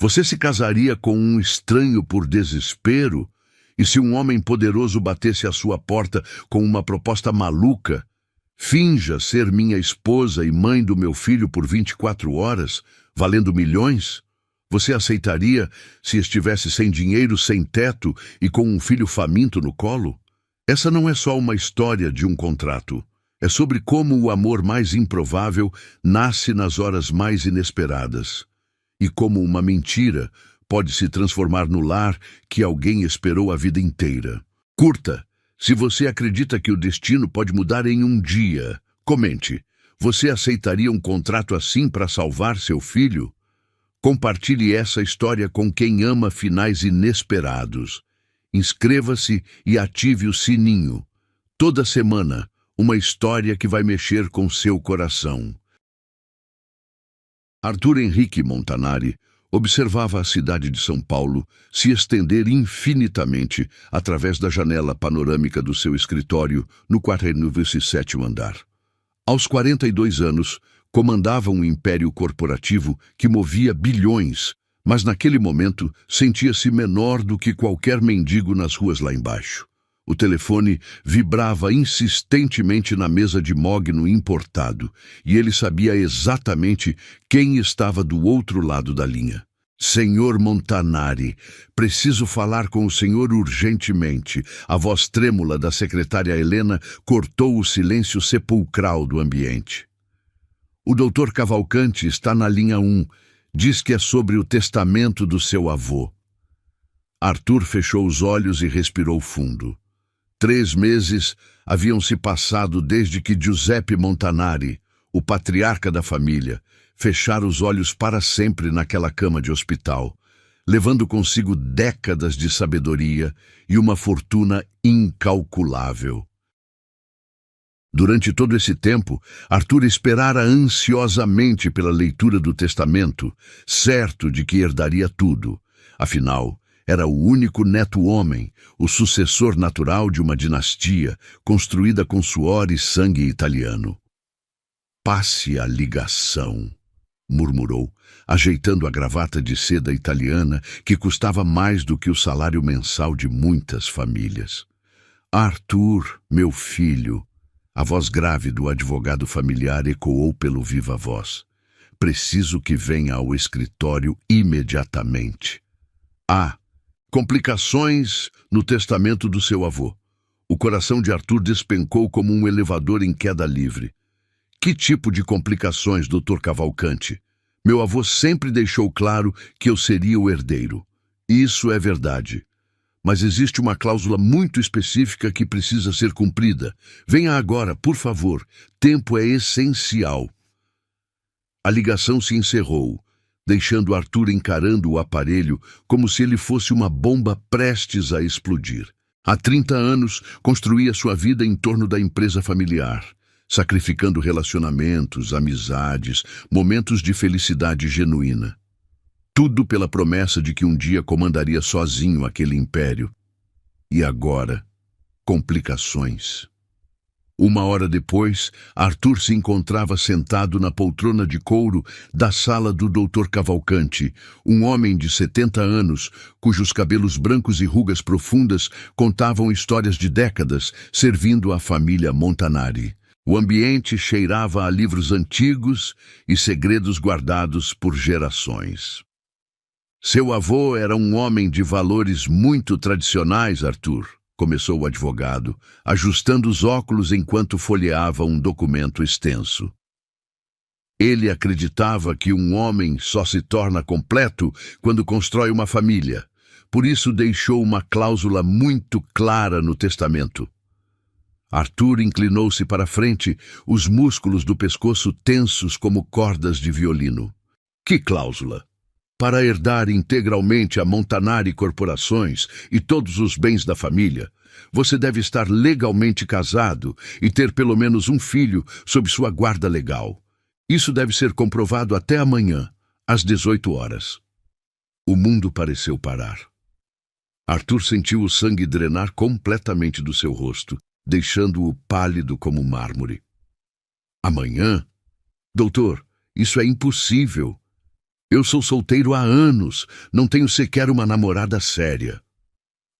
Você se casaria com um estranho por desespero? E se um homem poderoso batesse à sua porta com uma proposta maluca? Finja ser minha esposa e mãe do meu filho por 24 horas, valendo milhões? Você aceitaria se estivesse sem dinheiro, sem teto e com um filho faminto no colo? Essa não é só uma história de um contrato. É sobre como o amor mais improvável nasce nas horas mais inesperadas. E como uma mentira pode se transformar no lar que alguém esperou a vida inteira. Curta, se você acredita que o destino pode mudar em um dia. Comente, você aceitaria um contrato assim para salvar seu filho? Compartilhe essa história com quem ama finais inesperados. Inscreva-se e ative o sininho. Toda semana, uma história que vai mexer com seu coração. Arthur Henrique Montanari observava a cidade de São Paulo se estender infinitamente através da janela panorâmica do seu escritório no 47º andar. Aos 42 anos, comandava um império corporativo que movia bilhões, mas naquele momento sentia-se menor do que qualquer mendigo nas ruas lá embaixo. O telefone vibrava insistentemente na mesa de mogno importado, e ele sabia exatamente quem estava do outro lado da linha. Senhor Montanari, preciso falar com o senhor urgentemente. A voz trêmula da secretária Helena cortou o silêncio sepulcral do ambiente. O doutor Cavalcanti está na linha 1. Diz que é sobre o testamento do seu avô. Arthur fechou os olhos e respirou fundo. 3 meses haviam se passado desde que Giuseppe Montanari, o patriarca da família, fechara os olhos para sempre naquela cama de hospital, levando consigo décadas de sabedoria e uma fortuna incalculável. Durante todo esse tempo, Arthur esperara ansiosamente pela leitura do testamento, certo de que herdaria tudo. Afinal, era o único neto-homem, o sucessor natural de uma dinastia construída com suor e sangue italiano. Passe a ligação, murmurou, ajeitando a gravata de seda italiana que custava mais do que o salário mensal de muitas famílias. Arthur, meu filho. A voz grave do advogado familiar ecoou pelo viva voz. Preciso que venha ao escritório imediatamente. Complicações no testamento do seu avô. O coração de Arthur despencou como um elevador em queda livre. Que tipo de complicações, Dr. Cavalcanti? Meu avô sempre deixou claro que eu seria o herdeiro. Isso é verdade. Mas existe uma cláusula muito específica que precisa ser cumprida. Venha agora, por favor. Tempo é essencial. A ligação se encerrou, deixando Arthur encarando o aparelho como se ele fosse uma bomba prestes a explodir. Há 30 anos, construía sua vida em torno da empresa familiar, sacrificando relacionamentos, amizades, momentos de felicidade genuína. Tudo pela promessa de que um dia comandaria sozinho aquele império. E agora, complicações. 1 hora depois, Arthur se encontrava sentado na poltrona de couro da sala do Dr. Cavalcanti, um homem de 70 anos, cujos cabelos brancos e rugas profundas contavam histórias de décadas, servindo a família Montanari. O ambiente cheirava a livros antigos e segredos guardados por gerações. Seu avô era um homem de valores muito tradicionais, Arthur, começou o advogado, ajustando os óculos enquanto folheava um documento extenso. Ele acreditava que um homem só se torna completo quando constrói uma família. Por isso deixou uma cláusula muito clara no testamento. Arthur inclinou-se para a frente, os músculos do pescoço tensos como cordas de violino. Que cláusula? Para herdar integralmente a Montanari Corporações e todos os bens da família, você deve estar legalmente casado e ter pelo menos um filho sob sua guarda legal. Isso deve ser comprovado até amanhã, às 18 horas. O mundo pareceu parar. Arthur sentiu o sangue drenar completamente do seu rosto, deixando-o pálido como mármore. Amanhã? Doutor, isso é impossível. Eu sou solteiro há anos, não tenho sequer uma namorada séria.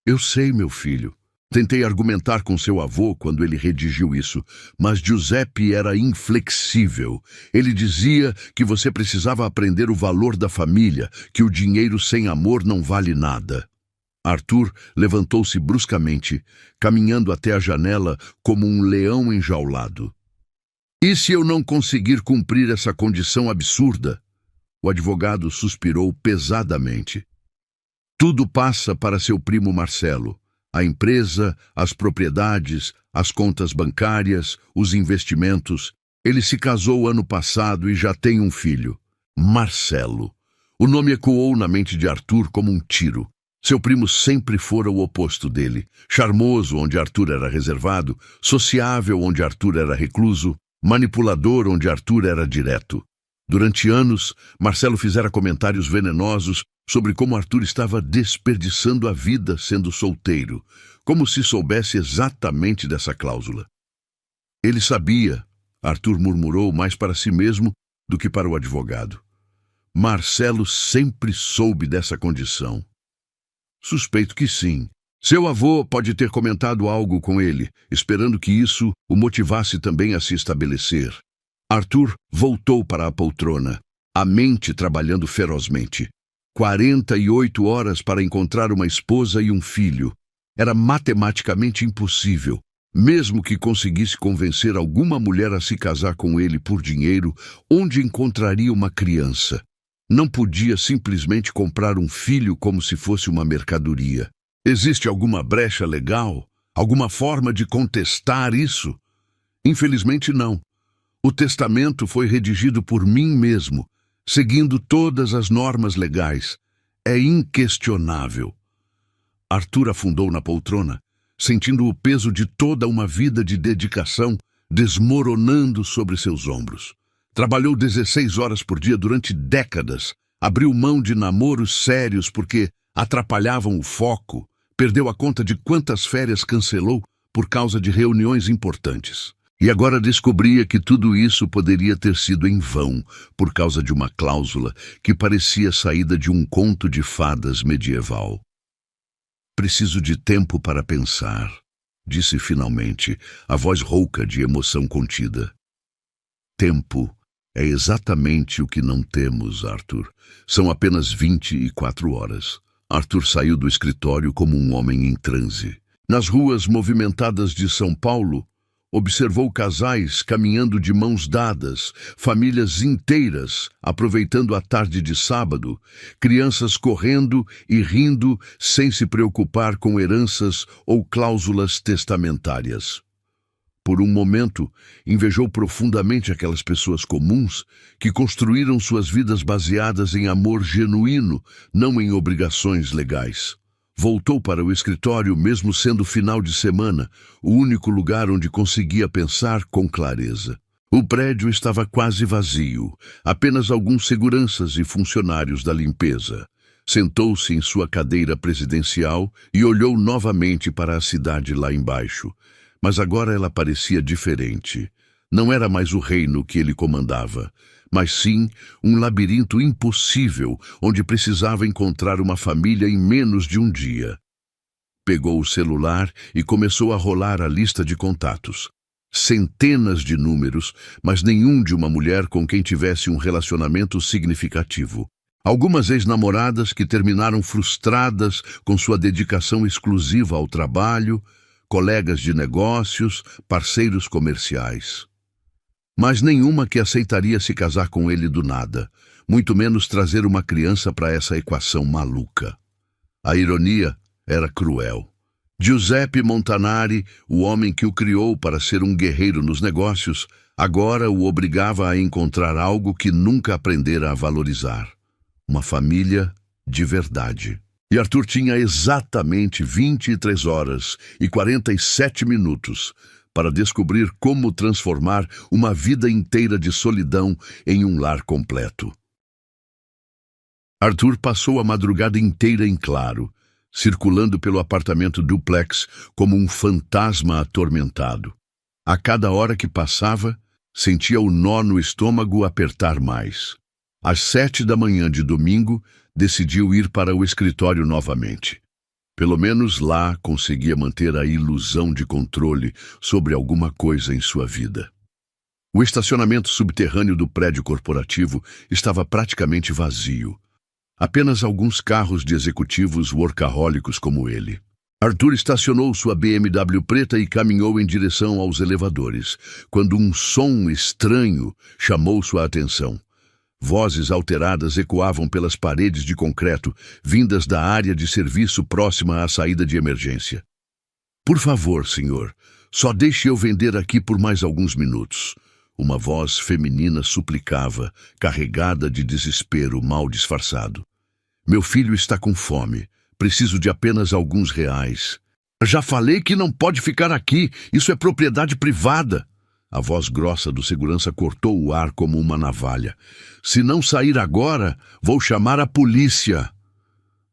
Eu sei, meu filho. Tentei argumentar com seu avô quando ele redigiu isso, mas Giuseppe era inflexível. Ele dizia que você precisava aprender o valor da família, que o dinheiro sem amor não vale nada. Arthur levantou-se bruscamente, caminhando até a janela como um leão enjaulado. E se eu não conseguir cumprir essa condição absurda? O advogado suspirou pesadamente. Tudo passa para seu primo Marcelo. A empresa, as propriedades, as contas bancárias, os investimentos. Ele se casou ano passado e já tem um filho. Marcelo. O nome ecoou na mente de Arthur como um tiro. Seu primo sempre fora o oposto dele. Charmoso, onde Arthur era reservado. Sociável, onde Arthur era recluso. Manipulador, onde Arthur era direto. Durante anos, Marcelo fizera comentários venenosos sobre como Arthur estava desperdiçando a vida sendo solteiro, como se soubesse exatamente dessa cláusula. Ele sabia, Arthur murmurou mais para si mesmo do que para o advogado. Marcelo sempre soube dessa condição. Suspeito que sim. Seu avô pode ter comentado algo com ele, esperando que isso o motivasse também a se estabelecer. Arthur voltou para a poltrona, a mente trabalhando ferozmente. 48 horas para encontrar uma esposa e um filho. Era matematicamente impossível. Mesmo que conseguisse convencer alguma mulher a se casar com ele por dinheiro, onde encontraria uma criança? Não podia simplesmente comprar um filho como se fosse uma mercadoria. Existe alguma brecha legal? Alguma forma de contestar isso? Infelizmente não. O testamento foi redigido por mim mesmo, seguindo todas as normas legais. É inquestionável. Arthur afundou na poltrona, sentindo o peso de toda uma vida de dedicação desmoronando sobre seus ombros. Trabalhou 16 horas por dia durante décadas, abriu mão de namoros sérios porque atrapalhavam o foco, perdeu a conta de quantas férias cancelou por causa de reuniões importantes. E agora descobria que tudo isso poderia ter sido em vão, por causa de uma cláusula que parecia saída de um conto de fadas medieval. Preciso de tempo para pensar, disse finalmente, a voz rouca de emoção contida. Tempo é exatamente o que não temos, Arthur. São apenas 24 horas. Arthur saiu do escritório como um homem em transe. Nas ruas movimentadas de São Paulo, observou casais caminhando de mãos dadas, famílias inteiras aproveitando a tarde de sábado, crianças correndo e rindo sem se preocupar com heranças ou cláusulas testamentárias. Por um momento, invejou profundamente aquelas pessoas comuns que construíram suas vidas baseadas em amor genuíno, não em obrigações legais. Voltou para o escritório mesmo sendo final de semana, o único lugar onde conseguia pensar com clareza. O prédio estava quase vazio, apenas alguns seguranças e funcionários da limpeza. Sentou-se em sua cadeira presidencial e olhou novamente para a cidade lá embaixo. Mas agora ela parecia diferente. Não era mais o reino que ele comandava, mas sim um labirinto impossível onde precisava encontrar uma família em menos de um dia. Pegou o celular e começou a rolar a lista de contatos. Centenas de números, mas nenhum de uma mulher com quem tivesse um relacionamento significativo. Algumas ex-namoradas que terminaram frustradas com sua dedicação exclusiva ao trabalho, colegas de negócios, parceiros comerciais. Mas nenhuma que aceitaria se casar com ele do nada, muito menos trazer uma criança para essa equação maluca. A ironia era cruel. Giuseppe Montanari, o homem que o criou para ser um guerreiro nos negócios, agora o obrigava a encontrar algo que nunca aprendera a valorizar. Uma família de verdade. E Arthur tinha exatamente 23 horas e 47 minutos para descobrir como transformar uma vida inteira de solidão em um lar completo. Arthur passou a madrugada inteira em claro, circulando pelo apartamento duplex como um fantasma atormentado. A cada hora que passava, sentia o nó no estômago apertar mais. Às 7 da manhã de domingo, decidiu ir para o escritório novamente. Pelo menos lá conseguia manter a ilusão de controle sobre alguma coisa em sua vida. O estacionamento subterrâneo do prédio corporativo estava praticamente vazio. Apenas alguns carros de executivos workahólicos como ele. Arthur estacionou sua BMW preta e caminhou em direção aos elevadores, quando um som estranho chamou sua atenção. Vozes alteradas ecoavam pelas paredes de concreto, vindas da área de serviço próxima à saída de emergência. "Por favor, senhor, só deixe eu vender aqui por mais alguns minutos." Uma voz feminina suplicava, carregada de desespero mal disfarçado. "Meu filho está com fome. Preciso de apenas alguns reais." "Já falei que não pode ficar aqui. Isso é propriedade privada." A voz grossa do segurança cortou o ar como uma navalha. "Se não sair agora, vou chamar a polícia."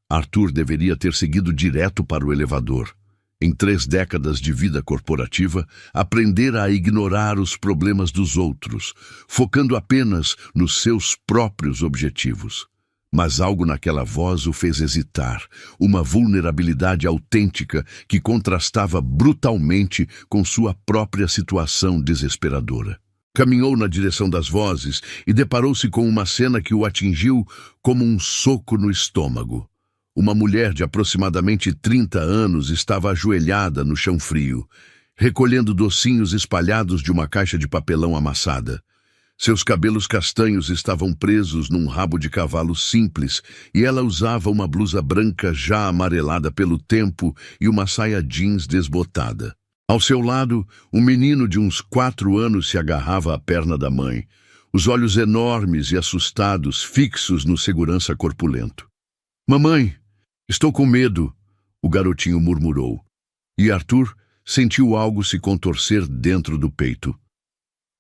Arthur deveria ter seguido direto para o elevador. Em 3 décadas de vida corporativa, aprendera a ignorar os problemas dos outros, focando apenas nos seus próprios objetivos. Mas algo naquela voz o fez hesitar, uma vulnerabilidade autêntica que contrastava brutalmente com sua própria situação desesperadora. Caminhou na direção das vozes e deparou-se com uma cena que o atingiu como um soco no estômago. Uma mulher de aproximadamente 30 anos estava ajoelhada no chão frio, recolhendo docinhos espalhados de uma caixa de papelão amassada. Seus cabelos castanhos estavam presos num rabo de cavalo simples e ela usava uma blusa branca já amarelada pelo tempo e uma saia jeans desbotada. Ao seu lado, um menino de uns 4 anos se agarrava à perna da mãe, os olhos enormes e assustados fixos no segurança corpulento. "Mamãe, estou com medo", o garotinho murmurou, e Arthur sentiu algo se contorcer dentro do peito.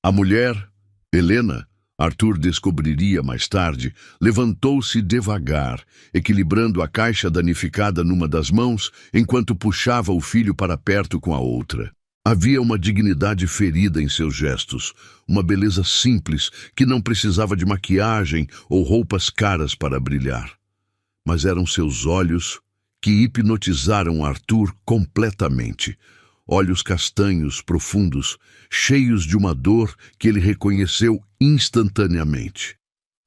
A mulher, Helena, Arthur descobriria mais tarde, levantou-se devagar, equilibrando a caixa danificada numa das mãos, enquanto puxava o filho para perto com a outra. Havia uma dignidade ferida em seus gestos, uma beleza simples que não precisava de maquiagem ou roupas caras para brilhar. Mas eram seus olhos que hipnotizaram Arthur completamente. Olhos castanhos, profundos, cheios de uma dor que ele reconheceu instantaneamente.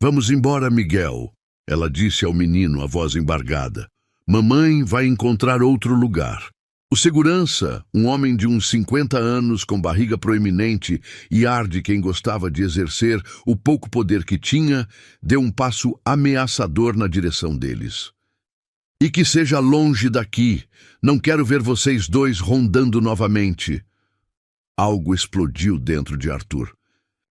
"Vamos embora, Miguel", ela disse ao menino, a voz embargada. "Mamãe vai encontrar outro lugar." O segurança, um homem de uns 50 anos com barriga proeminente e ar de quem gostava de exercer o pouco poder que tinha, deu um passo ameaçador na direção deles. "E que seja longe daqui. Não quero ver vocês dois rondando novamente." Algo explodiu dentro de Arthur.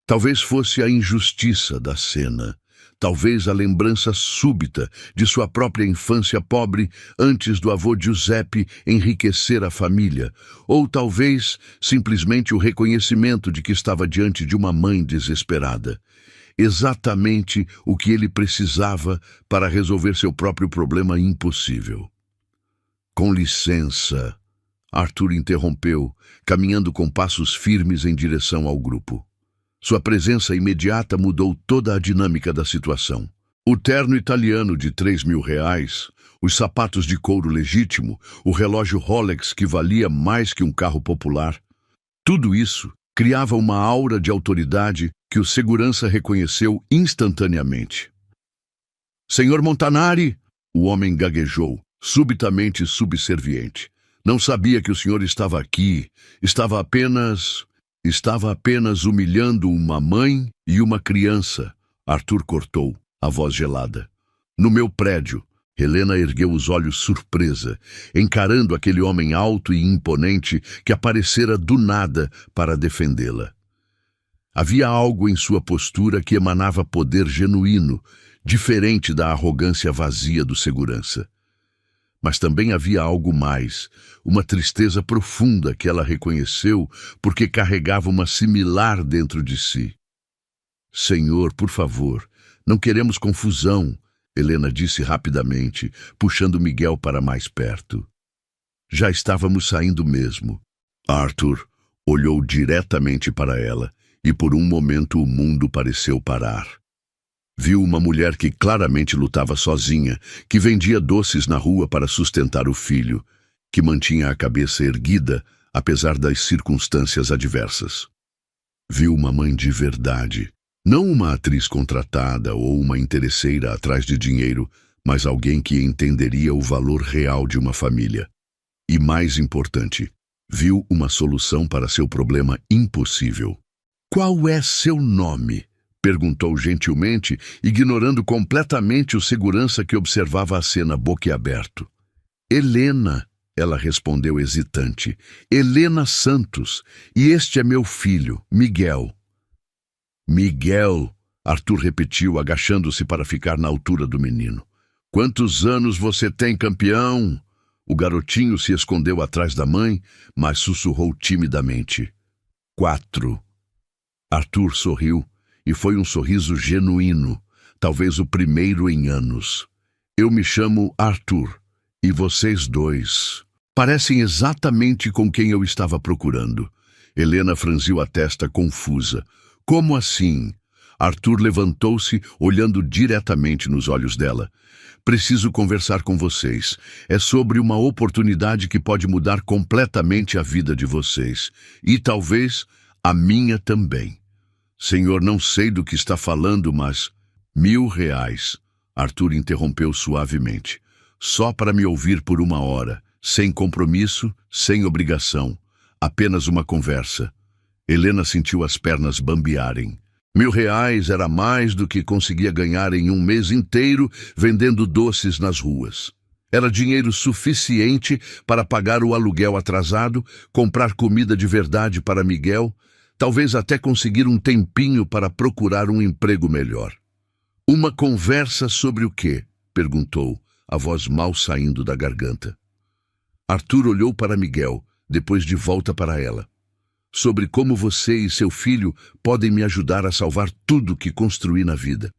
Talvez fosse a injustiça da cena. Talvez a lembrança súbita de sua própria infância pobre antes do avô Giuseppe enriquecer a família. Ou talvez simplesmente o reconhecimento de que estava diante de uma mãe desesperada. Exatamente o que ele precisava para resolver seu próprio problema impossível. "Com licença", Arthur interrompeu, caminhando com passos firmes em direção ao grupo. Sua presença imediata mudou toda a dinâmica da situação. O terno italiano de R$3.000, os sapatos de couro legítimo, o relógio Rolex que valia mais que um carro popular. Tudo isso criava uma aura de autoridade que o segurança reconheceu instantaneamente. "Senhor Montanari", o homem gaguejou, subitamente subserviente. "Não sabia que o senhor estava aqui. Estava apenas humilhando uma mãe e uma criança." Arthur cortou, a voz gelada. "No meu prédio." Helena ergueu os olhos surpresa, encarando aquele homem alto e imponente que aparecera do nada para defendê-la. Havia algo em sua postura que emanava poder genuíno, diferente da arrogância vazia do segurança. Mas também havia algo mais, uma tristeza profunda que ela reconheceu porque carregava uma similar dentro de si. "Senhor, por favor, não queremos confusão", Helena disse rapidamente, puxando Miguel para mais perto. Já estávamos saindo mesmo. Arthur olhou diretamente para ela e por um momento o mundo pareceu parar. Viu uma mulher que claramente lutava sozinha, que vendia doces na rua para sustentar o filho, que mantinha a cabeça erguida, apesar das circunstâncias adversas. Viu uma mãe de verdade, não uma atriz contratada ou uma interesseira atrás de dinheiro, mas alguém que entenderia o valor real de uma família. E mais importante, viu uma solução para seu problema impossível. "Qual é seu nome?" perguntou gentilmente, ignorando completamente o segurança que observava a cena boquiaberto. "Helena", ela respondeu hesitante. "Helena Santos, e este é meu filho, Miguel." "Miguel", Arthur repetiu, agachando-se para ficar na altura do menino. "Quantos anos você tem, campeão?" O garotinho se escondeu atrás da mãe, mas sussurrou timidamente: 4. Arthur sorriu, e foi um sorriso genuíno, talvez o primeiro em anos. "Eu me chamo Arthur, e vocês dois parecem exatamente com quem eu estava procurando." Helena franziu a testa confusa. "Como assim?" Arthur levantou-se, olhando diretamente nos olhos dela. "Preciso conversar com vocês. É sobre uma oportunidade que pode mudar completamente a vida de vocês. E talvez a minha também." "Senhor, não sei do que está falando, mas... R$1.000. Arthur interrompeu suavemente. "Só para me ouvir por 1 hora, sem compromisso, sem obrigação. Apenas uma conversa." Helena sentiu as pernas bambearem. R$1.000 era mais do que conseguia ganhar em um mês inteiro vendendo doces nas ruas. Era dinheiro suficiente para pagar o aluguel atrasado, comprar comida de verdade para Miguel, talvez até conseguir um tempinho para procurar um emprego melhor. "Uma conversa sobre o quê?" perguntou, a voz mal saindo da garganta. Arthur olhou para Miguel, depois de volta para ela. "Sobre como você e seu filho podem me ajudar a salvar tudo que construí na vida.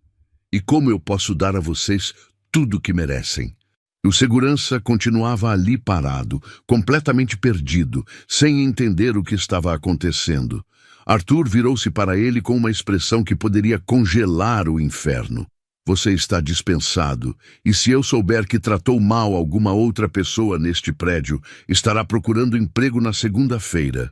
E como eu posso dar a vocês tudo que merecem." O segurança continuava ali parado, completamente perdido, sem entender o que estava acontecendo. Arthur virou-se para ele com uma expressão que poderia congelar o inferno. "Você está dispensado, e se eu souber que tratou mal alguma outra pessoa neste prédio, estará procurando emprego na segunda-feira."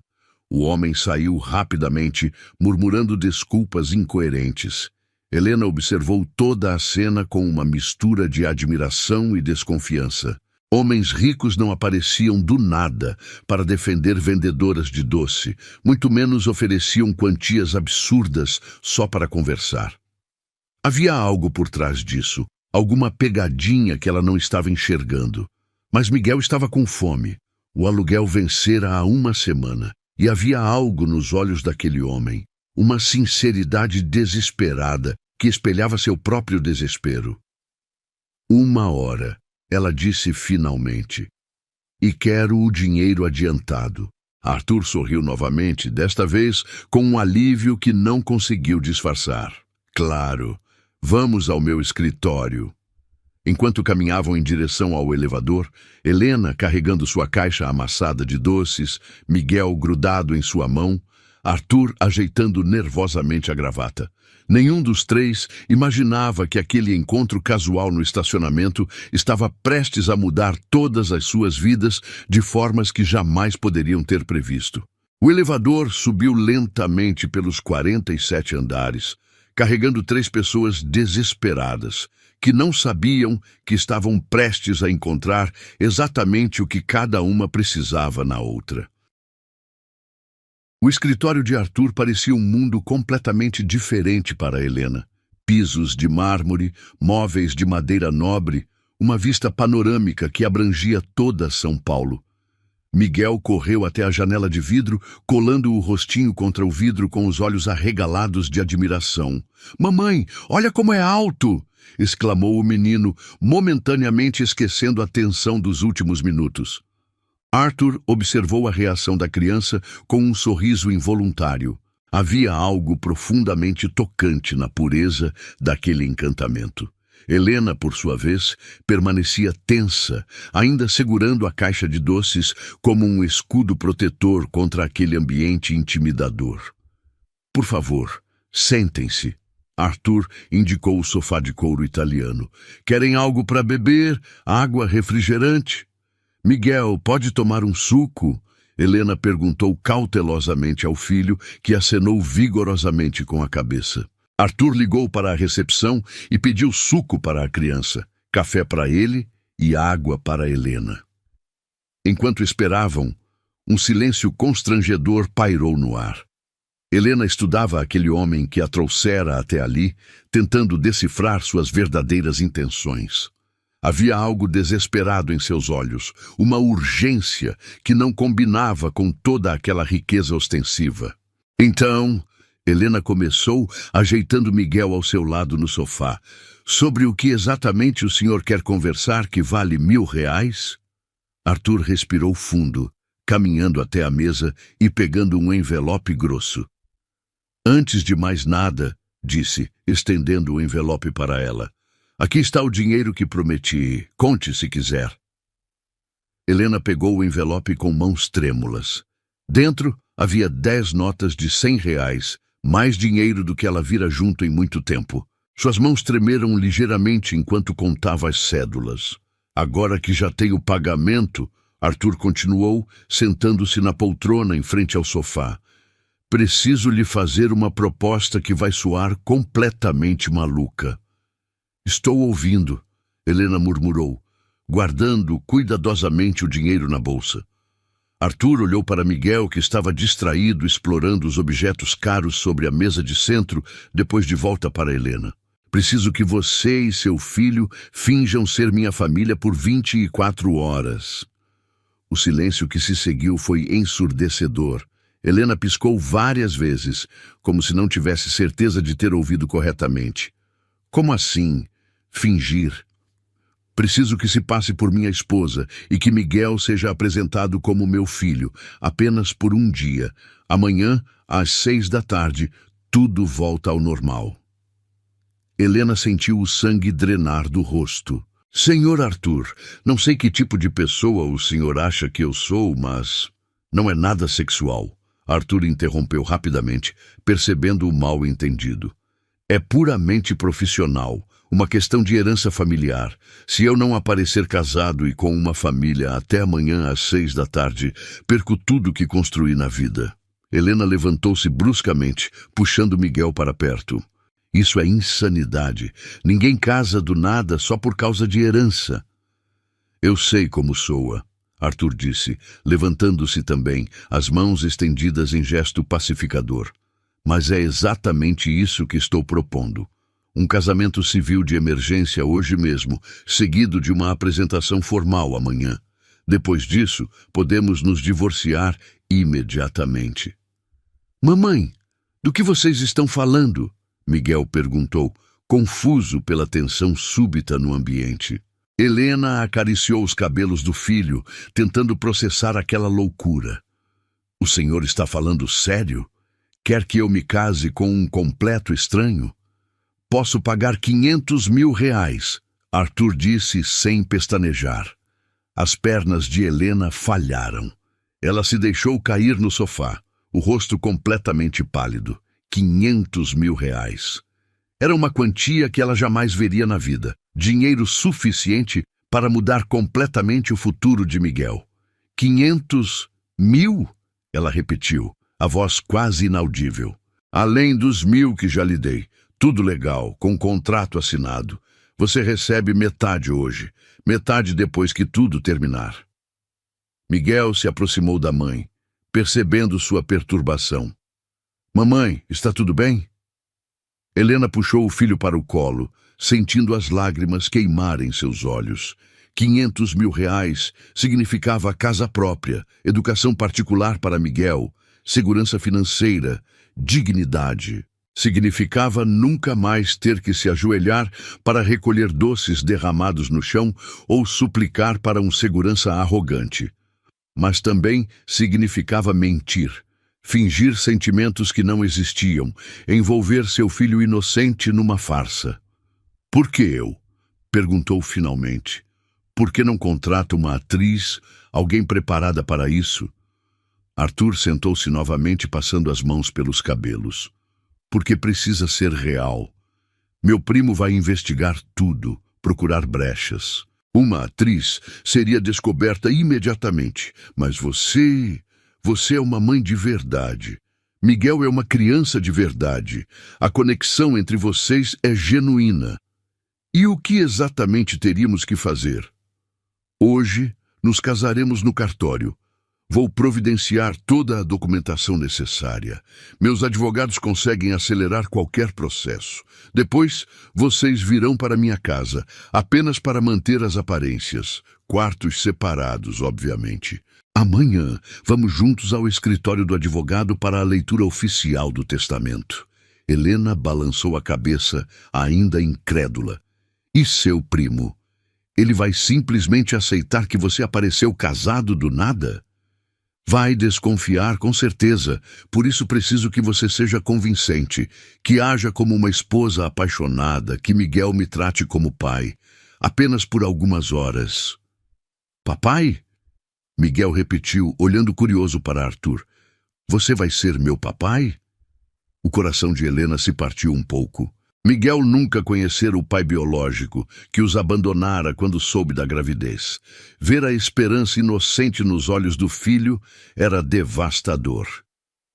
O homem saiu rapidamente, murmurando desculpas incoerentes. Helena observou toda a cena com uma mistura de admiração e desconfiança. Homens ricos não apareciam do nada para defender vendedoras de doce, muito menos ofereciam quantias absurdas só para conversar. Havia algo por trás disso, alguma pegadinha que ela não estava enxergando. Mas Miguel estava com fome. O aluguel vencera há 1 semana. E havia algo nos olhos daquele homem, uma sinceridade desesperada que espelhava seu próprio desespero. 1 hora, ela disse finalmente. "E quero o dinheiro adiantado." Arthur sorriu novamente, desta vez com um alívio que não conseguiu disfarçar. "Claro, vamos ao meu escritório." Enquanto caminhavam em direção ao elevador, Helena carregando sua caixa amassada de doces, Miguel grudado em sua mão, Arthur ajeitando nervosamente a gravata. Nenhum dos três imaginava que aquele encontro casual no estacionamento estava prestes a mudar todas as suas vidas de formas que jamais poderiam ter previsto. O elevador subiu lentamente pelos 47 andares, carregando 3 pessoas desesperadas, que não sabiam que estavam prestes a encontrar exatamente o que cada uma precisava na outra. O escritório de Arthur parecia um mundo completamente diferente para Helena. Pisos de mármore, móveis de madeira nobre, uma vista panorâmica que abrangia toda São Paulo. Miguel correu até a janela de vidro, colando o rostinho contra o vidro com os olhos arregalados de admiração. "Mamãe, olha como é alto!" exclamou o menino, momentaneamente esquecendo a tensão dos últimos minutos. Arthur observou a reação da criança com um sorriso involuntário. Havia algo profundamente tocante na pureza daquele encantamento. Helena, por sua vez, permanecia tensa, ainda segurando a caixa de doces como um escudo protetor contra aquele ambiente intimidador. "Por favor, sentem-se." Arthur indicou o sofá de couro italiano. Querem algo para beber? Água, refrigerante? Miguel, pode tomar um suco? Helena perguntou cautelosamente ao filho, que acenou vigorosamente com a cabeça. Arthur ligou para a recepção e pediu suco para a criança, café para ele e água para Helena. Enquanto esperavam, um silêncio constrangedor pairou no ar. Helena estudava aquele homem que a trouxera até ali, tentando decifrar suas verdadeiras intenções. Havia algo desesperado em seus olhos, uma urgência que não combinava com toda aquela riqueza ostensiva. Então, Helena começou, ajeitando Miguel ao seu lado no sofá. Sobre o que exatamente o senhor quer conversar que vale R$1.000? Arthur respirou fundo, caminhando até a mesa e pegando um envelope grosso. Antes de mais nada, disse, estendendo o envelope para ela. Aqui está o dinheiro que prometi. Conte se quiser. Helena pegou o envelope com mãos trêmulas. Dentro havia 10 notas de R$100, mais dinheiro do que ela vira junto em muito tempo. Suas mãos tremeram ligeiramente enquanto contava as cédulas. Agora que já tem o pagamento, Arthur continuou, sentando-se na poltrona em frente ao sofá. Preciso lhe fazer uma proposta que vai soar completamente maluca. Estou ouvindo, Helena murmurou, guardando cuidadosamente o dinheiro na bolsa. Arthur olhou para Miguel, que estava distraído explorando os objetos caros sobre a mesa de centro, depois de volta para Helena. Preciso que você e seu filho finjam ser minha família por 24 horas. O silêncio que se seguiu foi ensurdecedor. Helena piscou várias vezes, como se não tivesse certeza de ter ouvido corretamente. Como assim? Fingir? Preciso que se passe por minha esposa e que Miguel seja apresentado como meu filho, apenas por um dia. Amanhã, às 6 da tarde, tudo volta ao normal. Helena sentiu o sangue drenar do rosto. Senhor Arthur, não sei que tipo de pessoa o senhor acha que eu sou, mas não é nada sexual. Arthur interrompeu rapidamente, percebendo o mal-entendido. É puramente profissional, uma questão de herança familiar. Se eu não aparecer casado e com uma família até amanhã às 6 da tarde, perco tudo que construí na vida. Helena levantou-se bruscamente, puxando Miguel para perto. Isso é insanidade. Ninguém casa do nada só por causa de herança. Eu sei como soa, Arthur disse, levantando-se também, as mãos estendidas em gesto pacificador. Mas é exatamente isso que estou propondo. Um casamento civil de emergência hoje mesmo, seguido de uma apresentação formal amanhã. Depois disso, podemos nos divorciar imediatamente. Mamãe, do que vocês estão falando? Miguel perguntou, confuso pela tensão súbita no ambiente. Helena acariciou os cabelos do filho, tentando processar aquela loucura. O senhor está falando sério? Quer que eu me case com um completo estranho? Posso pagar R$500.000, Arthur disse sem pestanejar. As pernas de Helena falharam. Ela se deixou cair no sofá, o rosto completamente pálido. R$500.000. Era uma quantia que ela jamais veria na vida. Dinheiro suficiente para mudar completamente o futuro de Miguel. 500.000? Ela repetiu, a voz quase inaudível. Além dos 1.000 que já lhe dei. Tudo legal, com contrato assinado. Você recebe metade hoje, metade depois que tudo terminar. Miguel se aproximou da mãe, percebendo sua perturbação. Mamãe, está tudo bem? Helena puxou o filho para o colo, sentindo as lágrimas queimarem seus olhos. R$500.000 significava casa própria, educação particular para Miguel, segurança financeira, dignidade. Significava nunca mais ter que se ajoelhar para recolher doces derramados no chão ou suplicar para um segurança arrogante. Mas também significava mentir. Fingir sentimentos que não existiam, envolver seu filho inocente numa farsa. Por que eu? Perguntou finalmente. Por que não contrata uma atriz, alguém preparada para isso? Arthur sentou-se novamente, passando as mãos pelos cabelos. Porque precisa ser real. Meu primo vai investigar tudo, procurar brechas. Uma atriz seria descoberta imediatamente, mas você é uma mãe de verdade. Miguel é uma criança de verdade. A conexão entre vocês é genuína. E o que exatamente teríamos que fazer? Hoje, nos casaremos no cartório. Vou providenciar toda a documentação necessária. Meus advogados conseguem acelerar qualquer processo. Depois, vocês virão para minha casa, apenas para manter as aparências. Quartos separados, obviamente. Amanhã, vamos juntos ao escritório do advogado para a leitura oficial do testamento. Helena balançou a cabeça, ainda incrédula. E seu primo? Ele vai simplesmente aceitar que você apareceu casado do nada? Vai desconfiar, com certeza. Por isso preciso que você seja convincente, que haja como uma esposa apaixonada, que Miguel me trate como pai, apenas por algumas horas. Papai? Miguel repetiu, olhando curioso para Arthur. Você vai ser meu papai? O coração de Helena se partiu um pouco. Miguel nunca conhecera o pai biológico, que os abandonara quando soube da gravidez. Ver a esperança inocente nos olhos do filho era devastador.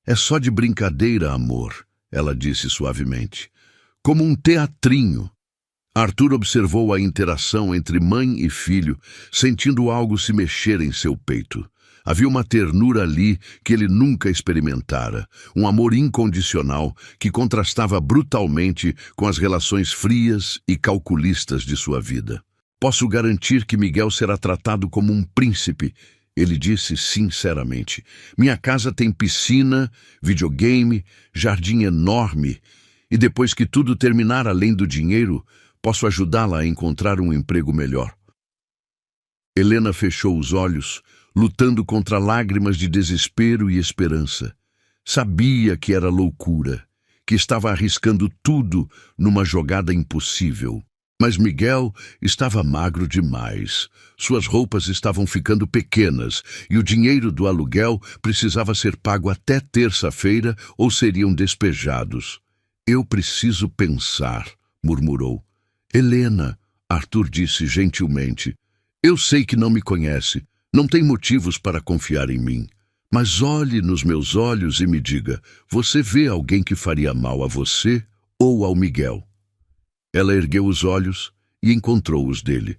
É só de brincadeira, amor, ela disse suavemente. Como um teatrinho. Arthur observou a interação entre mãe e filho, sentindo algo se mexer em seu peito. Havia uma ternura ali que ele nunca experimentara, um amor incondicional que contrastava brutalmente com as relações frias e calculistas de sua vida. Posso garantir que Miguel será tratado como um príncipe, ele disse sinceramente. Minha casa tem piscina, videogame, jardim enorme, e depois que tudo terminar além do dinheiro, posso ajudá-la a encontrar um emprego melhor. Helena fechou os olhos, lutando contra lágrimas de desespero e esperança. Sabia que era loucura, que estava arriscando tudo numa jogada impossível. Mas Miguel estava magro demais. Suas roupas estavam ficando pequenas e o dinheiro do aluguel precisava ser pago até terça-feira ou seriam despejados. Eu preciso pensar, murmurou. Helena, Arthur disse gentilmente. Eu sei que não me conhece. Não tem motivos para confiar em mim. Mas olhe nos meus olhos e me diga, você vê alguém que faria mal a você ou ao Miguel? Ela ergueu os olhos e encontrou os dele.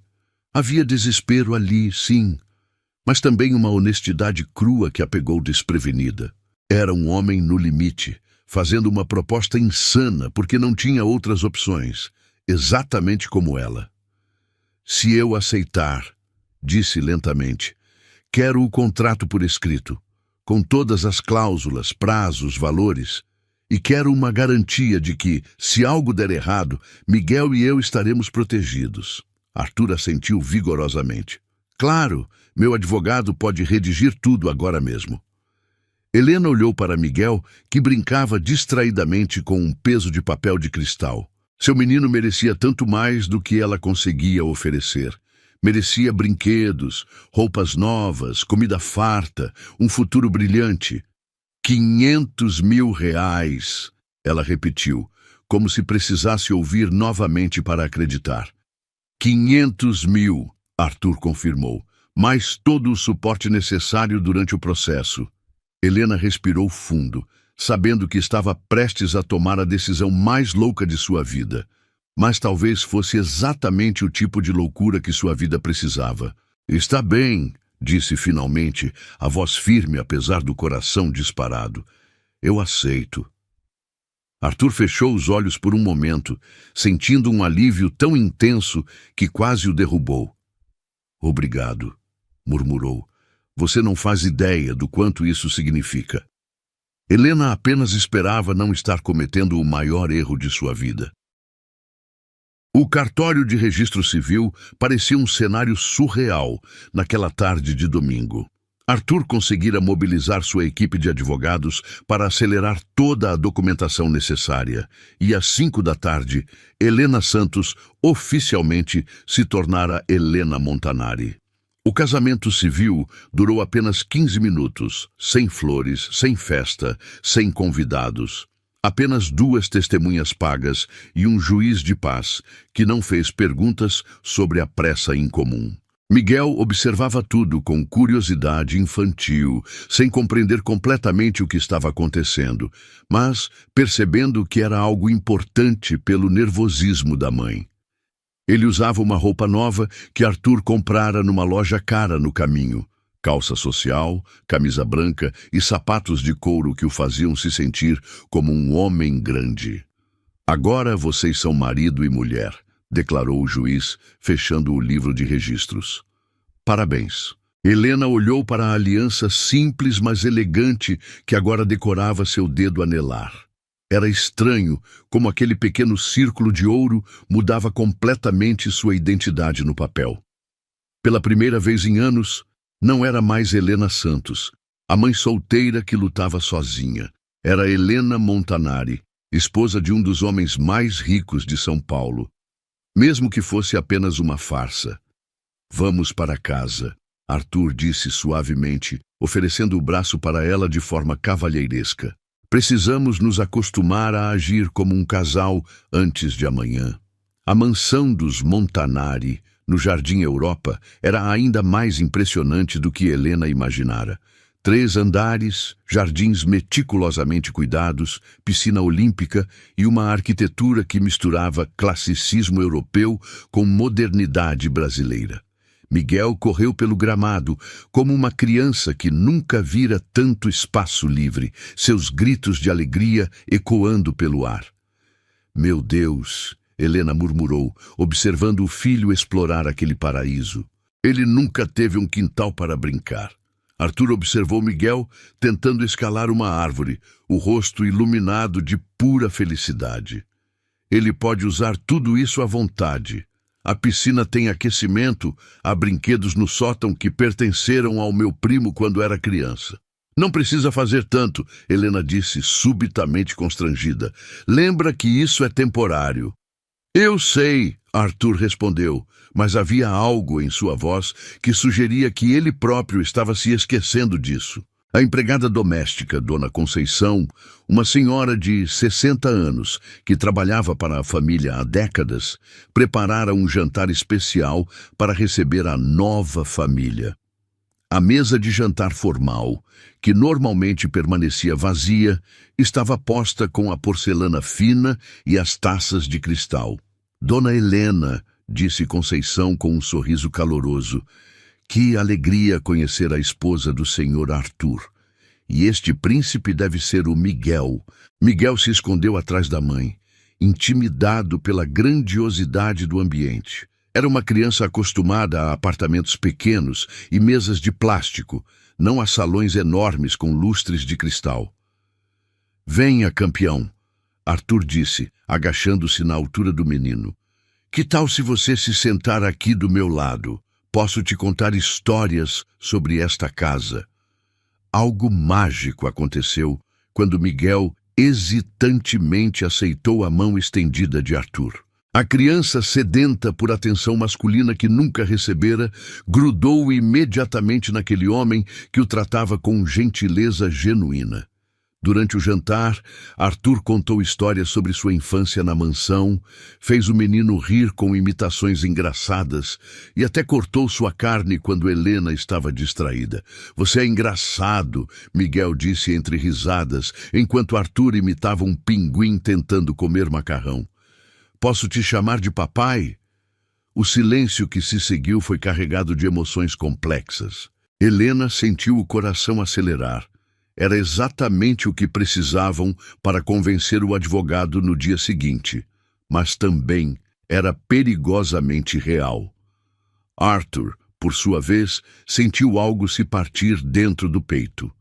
Havia desespero ali, sim, mas também uma honestidade crua que a pegou desprevenida. Era um homem no limite, fazendo uma proposta insana porque não tinha outras opções, exatamente como ela. Se eu aceitar, disse lentamente, quero o contrato por escrito, com todas as cláusulas, prazos, valores, e quero uma garantia de que, se algo der errado, Miguel e eu estaremos protegidos. Arthur assentiu vigorosamente. Claro, meu advogado pode redigir tudo agora mesmo. Helena olhou para Miguel, que brincava distraidamente com um peso de papel de cristal. Seu menino merecia tanto mais do que ela conseguia oferecer. Merecia brinquedos, roupas novas, comida farta, um futuro brilhante. 500 mil reais, ela repetiu, como se precisasse ouvir novamente para acreditar. 500 mil, Arthur confirmou, mais todo o suporte necessário durante o processo. Helena respirou fundo, sabendo que estava prestes a tomar a decisão mais louca de sua vida. Mas talvez fosse exatamente o tipo de loucura que sua vida precisava. Está bem, disse finalmente, a voz firme apesar do coração disparado. Eu aceito. Arthur fechou os olhos por um momento, sentindo um alívio tão intenso que quase o derrubou. Obrigado, murmurou. Você não faz ideia do quanto isso significa. Helena apenas esperava não estar cometendo o maior erro de sua vida. O cartório de registro civil parecia um cenário surreal naquela tarde de domingo. Arthur conseguira mobilizar sua equipe de advogados para acelerar toda a documentação necessária e, às 5 da tarde, Helena Santos oficialmente se tornara Helena Montanari. O casamento civil durou apenas 15 minutos, sem flores, sem festa, sem convidados. Apenas 2 testemunhas pagas e um juiz de paz, que não fez perguntas sobre a pressa incomum. Miguel observava tudo com curiosidade infantil, sem compreender completamente o que estava acontecendo, mas percebendo que era algo importante pelo nervosismo da mãe. Ele usava uma roupa nova que Arthur comprara numa loja cara no caminho. Calça social, camisa branca e sapatos de couro que o faziam se sentir como um homem grande. "Agora vocês são marido e mulher", declarou o juiz, fechando o livro de registros. "Parabéns." Helena olhou para a aliança simples, mas elegante, que agora decorava seu dedo anelar. Era estranho como aquele pequeno círculo de ouro mudava completamente sua identidade no papel. Pela primeira vez em anos, não era mais Helena Santos, a mãe solteira que lutava sozinha. Era Helena Montanari, esposa de um dos homens mais ricos de São Paulo. Mesmo que fosse apenas uma farsa. "Vamos para casa", Arthur disse suavemente, oferecendo o braço para ela de forma cavalheiresca. "Precisamos nos acostumar a agir como um casal antes de amanhã." A mansão dos Montanari, no Jardim Europa, era ainda mais impressionante do que Helena imaginara. 3 andares, jardins meticulosamente cuidados, piscina olímpica e uma arquitetura que misturava classicismo europeu com modernidade brasileira. Miguel correu pelo gramado, como uma criança que nunca vira tanto espaço livre, seus gritos de alegria ecoando pelo ar. "Meu Deus!" Helena murmurou, observando o filho explorar aquele paraíso. Ele nunca teve um quintal para brincar. Arthur observou Miguel tentando escalar uma árvore, o rosto iluminado de pura felicidade. "Ele pode usar tudo isso à vontade. A piscina tem aquecimento, há brinquedos no sótão que pertenceram ao meu primo quando era criança." "Não precisa fazer tanto", Helena disse, subitamente constrangida. "Lembra que isso é temporário." "Eu sei", Arthur respondeu, mas havia algo em sua voz que sugeria que ele próprio estava se esquecendo disso. A empregada doméstica, Dona Conceição, uma senhora de 60 anos, que trabalhava para a família há décadas, preparara um jantar especial para receber a nova família. A mesa de jantar formal, que normalmente permanecia vazia, estava posta com a porcelana fina e as taças de cristal. "Dona Helena", disse Conceição com um sorriso caloroso, "que alegria conhecer a esposa do senhor Arthur. E este príncipe deve ser o Miguel." Miguel se escondeu atrás da mãe, intimidado pela grandiosidade do ambiente. Era uma criança acostumada a apartamentos pequenos e mesas de plástico, não a salões enormes com lustres de cristal. "Venha, campeão", Arthur disse, agachando-se na altura do menino. "Que tal se você se sentar aqui do meu lado? Posso te contar histórias sobre esta casa." Algo mágico aconteceu quando Miguel hesitantemente aceitou a mão estendida de Arthur. A criança, sedenta por atenção masculina que nunca recebera, grudou imediatamente naquele homem que o tratava com gentileza genuína. Durante o jantar, Arthur contou histórias sobre sua infância na mansão, fez o menino rir com imitações engraçadas e até cortou sua carne quando Helena estava distraída. "Você é engraçado", Miguel disse entre risadas, enquanto Arthur imitava um pinguim tentando comer macarrão. "Posso te chamar de papai?" O silêncio que se seguiu foi carregado de emoções complexas. Helena sentiu o coração acelerar. Era exatamente o que precisavam para convencer o advogado no dia seguinte, mas também era perigosamente real. Arthur, por sua vez, sentiu algo se partir dentro do peito.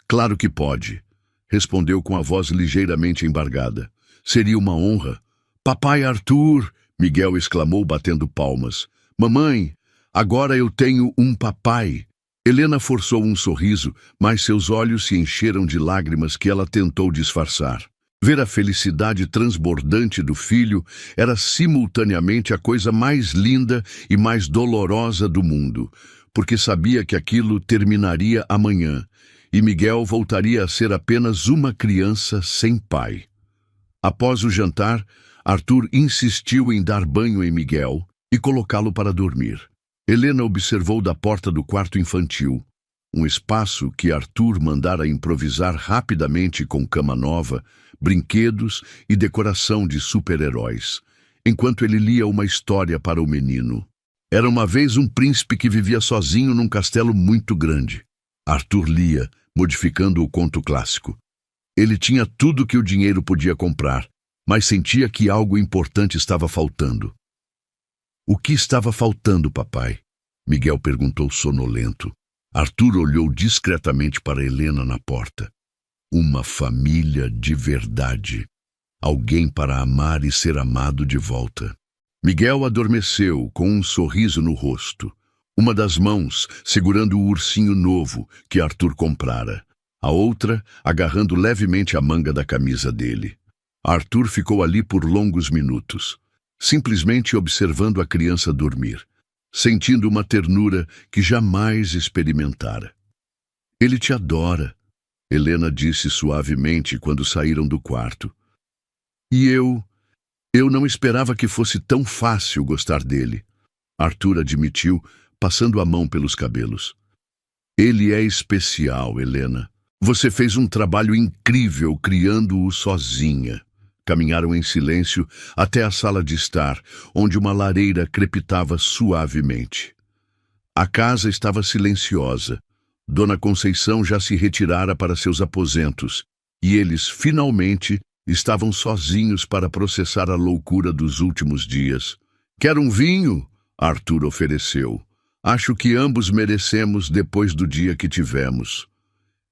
"Claro que pode", respondeu com a voz ligeiramente embargada. "Seria uma honra." "Papai Arthur!" Miguel exclamou batendo palmas. "Mamãe, agora eu tenho um papai." Helena forçou um sorriso, mas seus olhos se encheram de lágrimas que ela tentou disfarçar. Ver a felicidade transbordante do filho era simultaneamente a coisa mais linda e mais dolorosa do mundo, porque sabia que aquilo terminaria amanhã, e Miguel voltaria a ser apenas uma criança sem pai. Após o jantar, Arthur insistiu em dar banho em Miguel e colocá-lo para dormir. Helena observou da porta do quarto infantil, um espaço que Arthur mandara improvisar rapidamente com cama nova, brinquedos e decoração de super-heróis, enquanto ele lia uma história para o menino. Era uma vez um príncipe que vivia sozinho num castelo muito grande. Arthur lia, modificando o conto clássico. Ele tinha tudo que o dinheiro podia comprar, mas sentia que algo importante estava faltando. O que estava faltando, papai? Miguel perguntou sonolento. Arthur olhou discretamente para Helena na porta. Uma família de verdade. Alguém para amar e ser amado de volta. Miguel adormeceu com um sorriso no rosto. Uma das mãos segurando o ursinho novo que Arthur comprara. A outra agarrando levemente a manga da camisa dele. Arthur ficou ali por longos minutos, simplesmente observando a criança dormir, sentindo uma ternura que jamais experimentara. Ele te adora, Helena disse suavemente quando saíram do quarto. E eu não esperava que fosse tão fácil gostar dele, Arthur admitiu, passando a mão pelos cabelos. Ele é especial, Helena. Você fez um trabalho incrível criando-o sozinha. Caminharam em silêncio até a sala de estar, onde uma lareira crepitava suavemente. A casa estava silenciosa. Dona Conceição já se retirara para seus aposentos, e eles, finalmente, estavam sozinhos para processar a loucura dos últimos dias. Quer um vinho? Arthur ofereceu. Acho que ambos merecemos depois do dia que tivemos.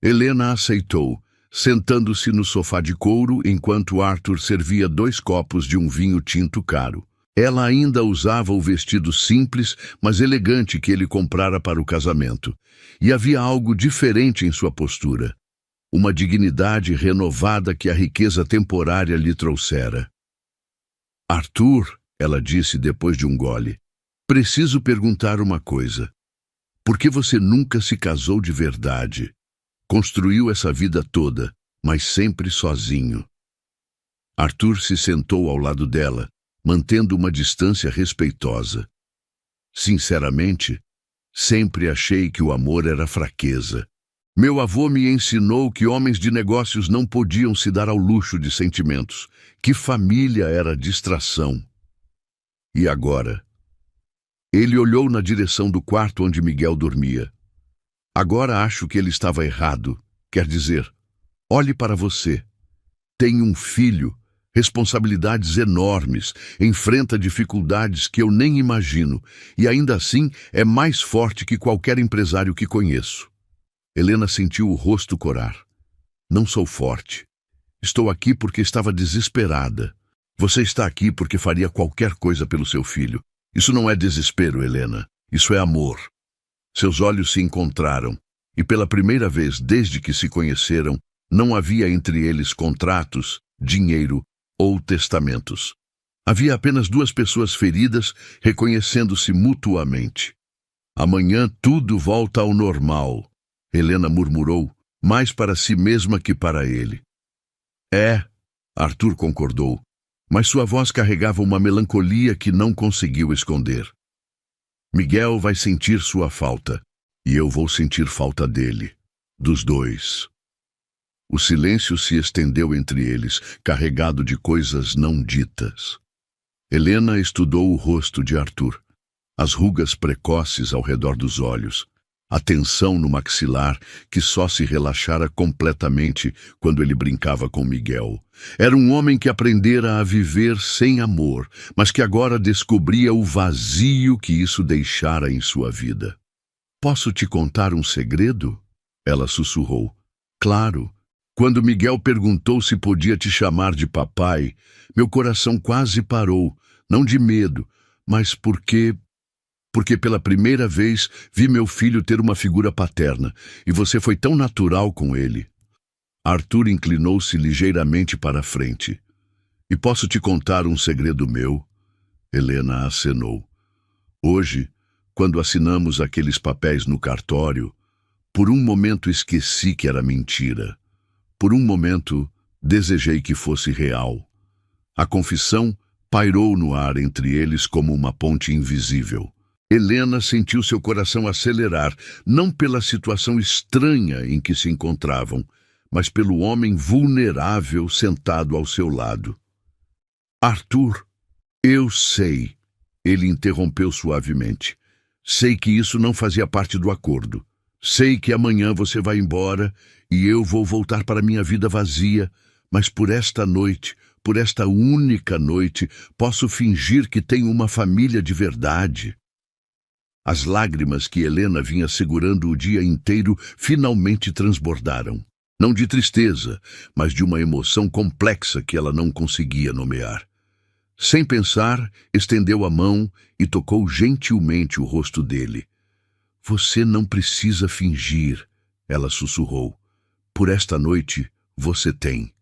Helena aceitou, sentando-se no sofá de couro enquanto Arthur servia 2 copos de um vinho tinto caro. Ela ainda usava o vestido simples, mas elegante que ele comprara para o casamento. E havia algo diferente em sua postura. Uma dignidade renovada que a riqueza temporária lhe trouxera. Arthur, ela disse depois de um gole, preciso perguntar uma coisa. Por que você nunca se casou de verdade? Construiu essa vida toda, mas sempre sozinho. Arthur se sentou ao lado dela, mantendo uma distância respeitosa. Sinceramente, sempre achei que o amor era fraqueza. Meu avô me ensinou que homens de negócios não podiam se dar ao luxo de sentimentos, que família era distração. E agora? Ele olhou na direção do quarto onde Miguel dormia. Agora acho que ele estava errado. Quer dizer, olhe para você. Tem um filho, responsabilidades enormes, enfrenta dificuldades que eu nem imagino, e ainda assim é mais forte que qualquer empresário que conheço. Helena sentiu o rosto corar. Não sou forte. Estou aqui porque estava desesperada. Você está aqui porque faria qualquer coisa pelo seu filho. Isso não é desespero, Helena. Isso é amor. Seus olhos se encontraram, e pela primeira vez desde que se conheceram, não havia entre eles contratos, dinheiro ou testamentos. Havia apenas 2 pessoas feridas reconhecendo-se mutuamente. Amanhã tudo volta ao normal, Helena murmurou, mais para si mesma que para ele. É, Arthur concordou, mas sua voz carregava uma melancolia que não conseguiu esconder. Miguel vai sentir sua falta, e eu vou sentir falta dele, dos 2. O silêncio se estendeu entre eles, carregado de coisas não ditas. Helena estudou o rosto de Arthur, as rugas precoces ao redor dos olhos, a tensão no maxilar que só se relaxara completamente quando ele brincava com Miguel. Era um homem que aprendera a viver sem amor, mas que agora descobria o vazio que isso deixara em sua vida. Posso te contar um segredo? Ela sussurrou. Claro. Quando Miguel perguntou se podia te chamar de papai, meu coração quase parou, não de medo, mas porque pela primeira vez vi meu filho ter uma figura paterna, e você foi tão natural com ele. Arthur inclinou-se ligeiramente para a frente. E posso te contar um segredo meu? Helena acenou. Hoje, quando assinamos aqueles papéis no cartório, por um momento esqueci que era mentira. Por um momento, desejei que fosse real. A confissão pairou no ar entre eles como uma ponte invisível. Helena sentiu seu coração acelerar, não pela situação estranha em que se encontravam, mas pelo homem vulnerável sentado ao seu lado. Arthur, eu sei, ele interrompeu suavemente. Sei que isso não fazia parte do acordo. Sei que amanhã você vai embora e eu vou voltar para minha vida vazia, mas por esta noite, por esta única noite, posso fingir que tenho uma família de verdade. As lágrimas que Helena vinha segurando o dia inteiro finalmente transbordaram. Não de tristeza, mas de uma emoção complexa que ela não conseguia nomear. Sem pensar, estendeu a mão e tocou gentilmente o rosto dele. Você não precisa fingir, ela sussurrou. Por esta noite, você tem.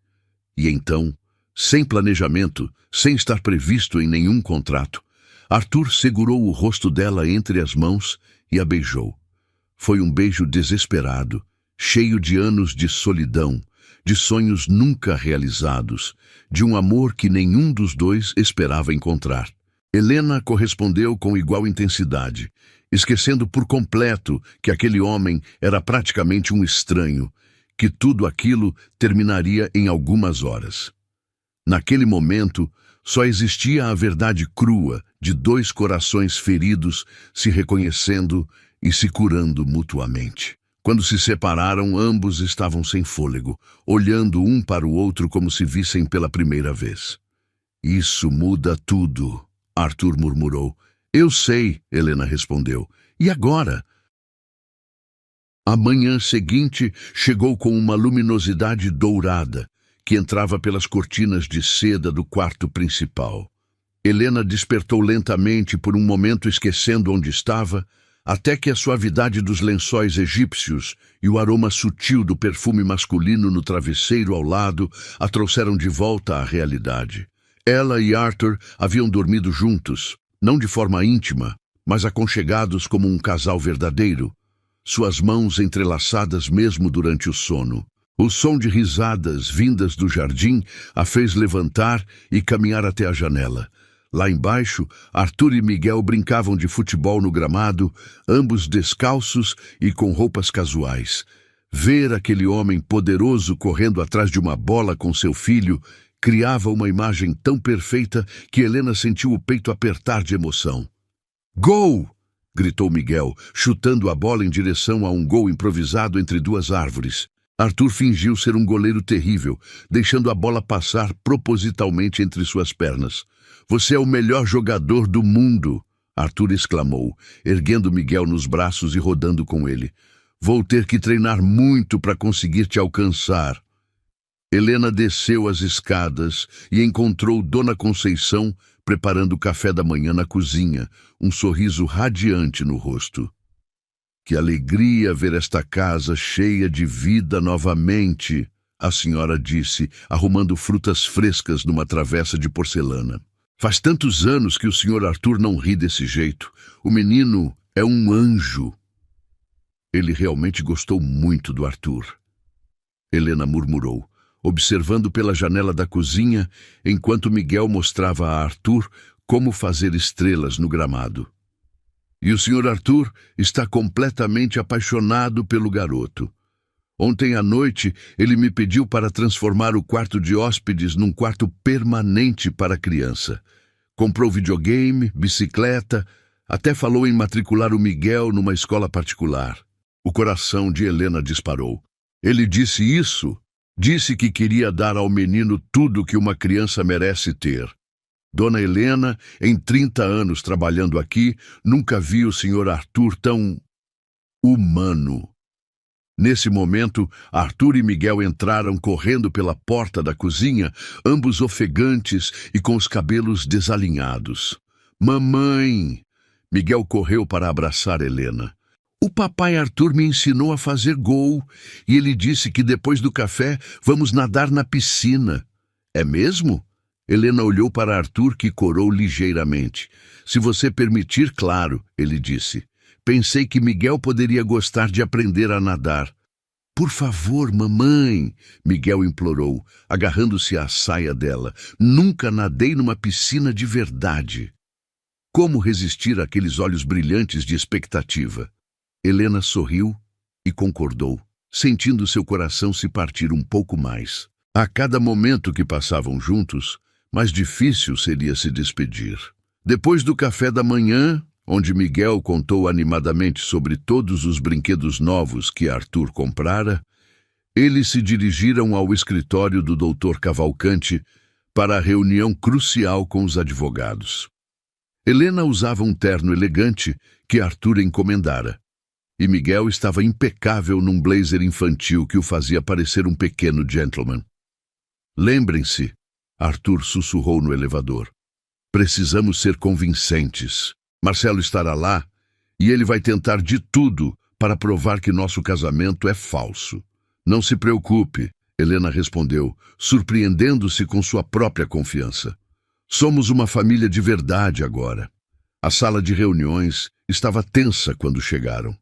E então, sem planejamento, sem estar previsto em nenhum contrato, Arthur segurou o rosto dela entre as mãos e a beijou. Foi um beijo desesperado, cheio de anos de solidão, de sonhos nunca realizados, de um amor que nenhum dos dois esperava encontrar. Helena correspondeu com igual intensidade, esquecendo por completo que aquele homem era praticamente um estranho, que tudo aquilo terminaria em algumas horas. Naquele momento, só existia a verdade crua de dois corações feridos se reconhecendo e se curando mutuamente. Quando se separaram, ambos estavam sem fôlego, olhando um para o outro como se vissem pela primeira vez. Isso muda tudo, Arthur murmurou. Eu sei, Helena respondeu. E agora? A manhã seguinte chegou com uma luminosidade dourada que entrava pelas cortinas de seda do quarto principal. Helena despertou lentamente por um momento, esquecendo onde estava, até que a suavidade dos lençóis egípcios e o aroma sutil do perfume masculino no travesseiro ao lado a trouxeram de volta à realidade. Ela e Arthur haviam dormido juntos, não de forma íntima, mas aconchegados como um casal verdadeiro, suas mãos entrelaçadas mesmo durante o sono. O som de risadas vindas do jardim a fez levantar e caminhar até a janela. Lá embaixo, Arthur e Miguel brincavam de futebol no gramado, ambos descalços e com roupas casuais. Ver aquele homem poderoso correndo atrás de uma bola com seu filho criava uma imagem tão perfeita que Helena sentiu o peito apertar de emoção. Gol! Gritou Miguel, chutando a bola em direção a um gol improvisado entre duas árvores. Arthur fingiu ser um goleiro terrível, deixando a bola passar propositalmente entre suas pernas. Você é o melhor jogador do mundo, Arthur exclamou, erguendo Miguel nos braços e rodando com ele. Vou ter que treinar muito para conseguir te alcançar. Helena desceu as escadas e encontrou Dona Conceição preparando o café da manhã na cozinha, um sorriso radiante no rosto. Que alegria ver esta casa cheia de vida novamente, a senhora disse, arrumando frutas frescas numa travessa de porcelana. Faz tantos anos que o senhor Arthur não ri desse jeito. O menino é um anjo. Ele realmente gostou muito do Arthur. Helena murmurou, observando pela janela da cozinha, enquanto Miguel mostrava a Arthur como fazer estrelas no gramado. E o senhor Arthur está completamente apaixonado pelo garoto. Ontem à noite, ele me pediu para transformar o quarto de hóspedes num quarto permanente para a criança. Comprou videogame, bicicleta, até falou em matricular o Miguel numa escola particular. O coração de Helena disparou. Ele disse isso? Disse que queria dar ao menino tudo que uma criança merece ter. Dona Helena, em 30 anos trabalhando aqui, nunca viu o senhor Arthur tão humano. Nesse momento, Arthur e Miguel entraram correndo pela porta da cozinha, ambos ofegantes e com os cabelos desalinhados. Mamãe! Miguel correu para abraçar Helena. O papai Arthur me ensinou a fazer gol e ele disse que depois do café vamos nadar na piscina. É mesmo? Helena olhou para Arthur, que corou ligeiramente. Se você permitir, claro, ele disse. Pensei que Miguel poderia gostar de aprender a nadar. Por favor, mamãe, Miguel implorou, agarrando-se à saia dela. Nunca nadei numa piscina de verdade. Como resistir àqueles olhos brilhantes de expectativa? Helena sorriu e concordou, sentindo seu coração se partir um pouco mais. A cada momento que passavam juntos, mais difícil seria se despedir. Depois do café da manhã, onde Miguel contou animadamente sobre todos os brinquedos novos que Arthur comprara, eles se dirigiram ao escritório do Dr. Cavalcanti para a reunião crucial com os advogados. Helena usava um terno elegante que Arthur encomendara, e Miguel estava impecável num blazer infantil que o fazia parecer um pequeno gentleman. Lembrem-se, Arthur sussurrou no elevador. Precisamos ser convincentes. Marcelo estará lá e ele vai tentar de tudo para provar que nosso casamento é falso. Não se preocupe, Helena respondeu, surpreendendo-se com sua própria confiança. Somos uma família de verdade agora. A sala de reuniões estava tensa quando chegaram.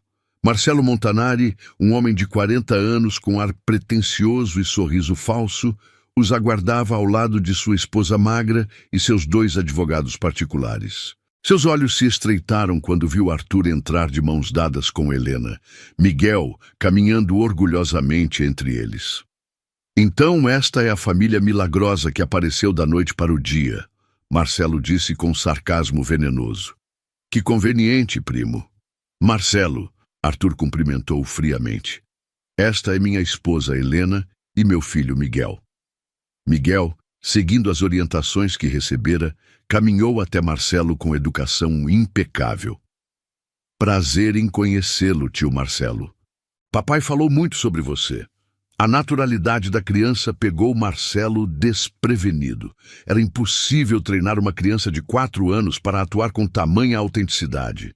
Marcelo Montanari, um homem de 40 anos com ar pretensioso e sorriso falso, os aguardava ao lado de sua esposa magra e seus 2 advogados particulares. Seus olhos se estreitaram quando viu Arthur entrar de mãos dadas com Helena, Miguel caminhando orgulhosamente entre eles. Então esta é a família milagrosa que apareceu da noite para o dia, Marcelo disse com sarcasmo venenoso. Que conveniente, primo. Marcelo, Arthur cumprimentou friamente. Esta é minha esposa Helena e meu filho Miguel. Miguel, seguindo as orientações que recebera, caminhou até Marcelo com educação impecável. Prazer em conhecê-lo, tio Marcelo. Papai falou muito sobre você. A naturalidade da criança pegou Marcelo desprevenido. Era impossível treinar uma criança de 4 anos para atuar com tamanha autenticidade.